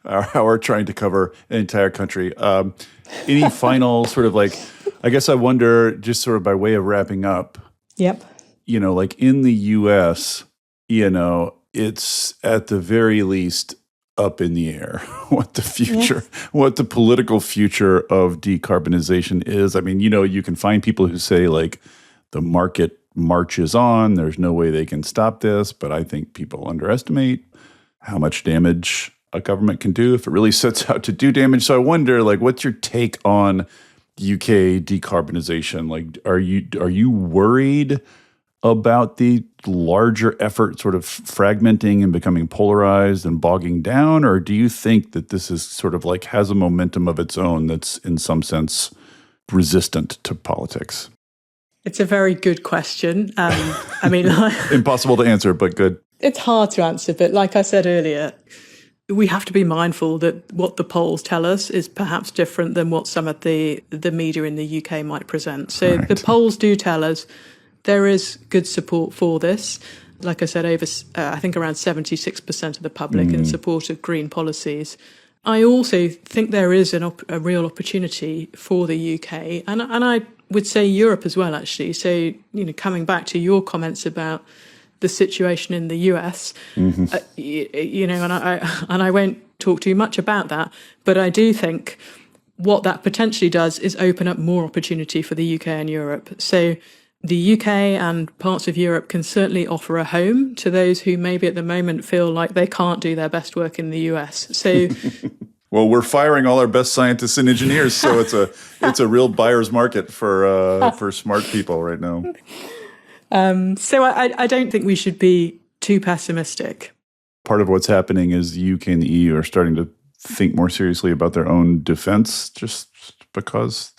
S1: our hour trying to cover an entire country. Any final sort of I guess I wonder, just sort of by way of wrapping up.
S2: Yep.
S1: Like in the US, it's at the very least up in the air what the political future of decarbonization is. I mean, you can find people who say like the market marches on, there's no way they can stop this, but I think people underestimate how much damage a government can do if it really sets out to do damage. So I wonder, what's your take on UK decarbonization? Like, are you worried about the larger effort sort of fragmenting and becoming polarized and bogging down? Or do you think that this is sort of has a momentum of its own that's in some sense resistant to politics?
S2: It's a very good question. I mean,
S1: impossible to answer, but good.
S2: It's hard to answer, but like I said earlier, we have to be mindful that what the polls tell us is perhaps different than what some of the media in the UK might present. So The polls do tell us there is good support for this. Like I said, I think around 76% of the public in support of green policies. I also think there is a real opportunity for the UK, and I would say Europe as well, actually. So, coming back to your comments about the situation in the US, and I won't talk too much about that, but I do think what that potentially does is open up more opportunity for the UK and Europe. So the UK and parts of Europe can certainly offer a home to those who maybe at the moment feel like they can't do their best work in the US. So
S1: well, we're firing all our best scientists and engineers, so it's a real buyer's market for smart people right now.
S2: So I don't think we should be too pessimistic.
S1: Part of what's happening is the UK and the EU are starting to think more seriously about their own defense, just because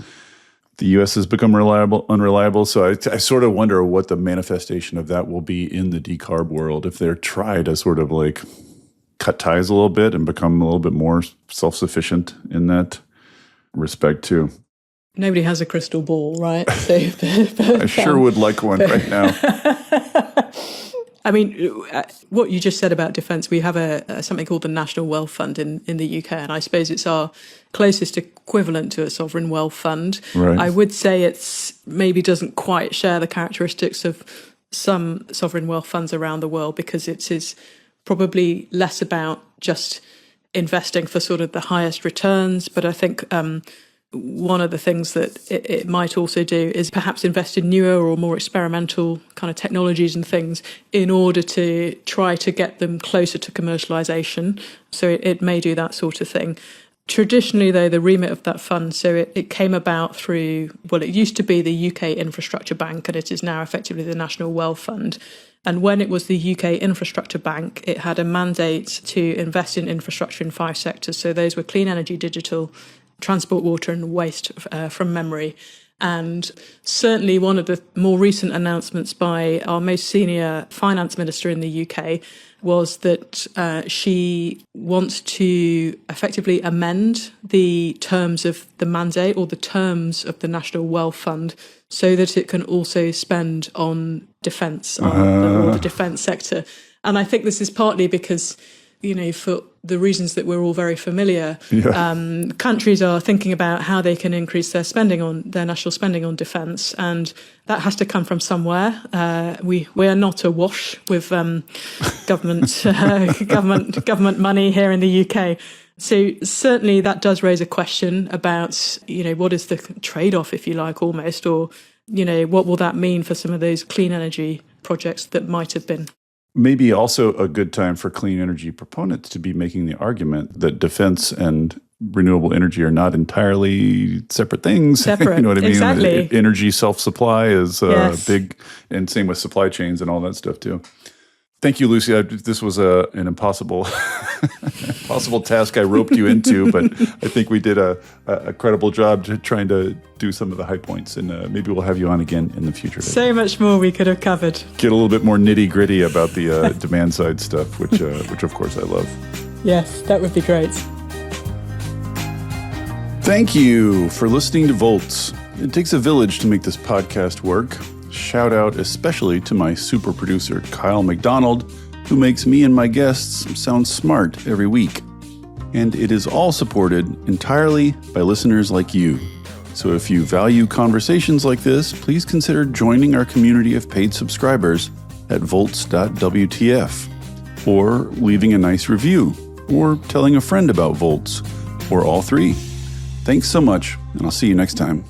S1: the US has become unreliable. So I sort of wonder what the manifestation of that will be in the decarb world if they're trying to sort of cut ties a little bit and become a little bit more self-sufficient in that respect too.
S2: Nobody has a crystal ball, right? So,
S1: I sure would like one right now.
S2: I mean, what you just said about defence, we have something called the National Wealth Fund in the UK, and I suppose it's our closest equivalent to a sovereign wealth fund.
S1: Right.
S2: I would say it's maybe doesn't quite share the characteristics of some sovereign wealth funds around the world, because it is probably less about just investing for sort of the highest returns. But I think one of the things that it might also do is perhaps invest in newer or more experimental kind of technologies and things in order to try to get them closer to commercialisation. So it may do that sort of thing. Traditionally, though, the remit of that fund, so it came about through, well, it used to be the UK Infrastructure Bank, and it is now effectively the National Wealth Fund. And when it was the UK Infrastructure Bank, it had a mandate to invest in infrastructure in 5 sectors. So those were clean energy, digital, transport, water and waste, from memory. And certainly one of the more recent announcements by our most senior finance minister in the UK was that she wants to effectively amend the terms of the mandate or the terms of the National Wealth Fund so that it can also spend on defence or the defence sector. And I think this is partly because, you know, for the reasons that we're all very familiar, countries are thinking about how they can increase their national spending on defence, and that has to come from somewhere. We are not awash with government money here in the UK. So certainly that does raise a question about, you know, what is the trade-off, if you like, almost, or, you know, what will that mean for some of those clean energy projects that might have been.
S1: Maybe also a good time for clean energy proponents to be making the argument that defense and renewable energy are not entirely separate things.
S2: Separate,
S1: you know what I mean?
S2: Exactly.
S1: Energy self-supply is big, and same with supply chains and all that stuff too. Thank you, Lucy. This was an impossible task I roped you into, but I think we did a credible job trying to do some of the high points, and maybe we'll have you on again in the future.
S2: So much more we could have covered.
S1: Get a little bit more nitty-gritty about the demand side stuff, which of course I love.
S2: Yes, that would be great.
S1: Thank you for listening to Volts. It takes a village to make this podcast work. Shout out especially to my super producer, Kyle McDonald, who makes me and my guests sound smart every week. And it is all supported entirely by listeners like you. So if you value conversations like this, please consider joining our community of paid subscribers at volts.wtf, or leaving a nice review, or telling a friend about Volts, or all three. Thanks so much, and I'll see you next time.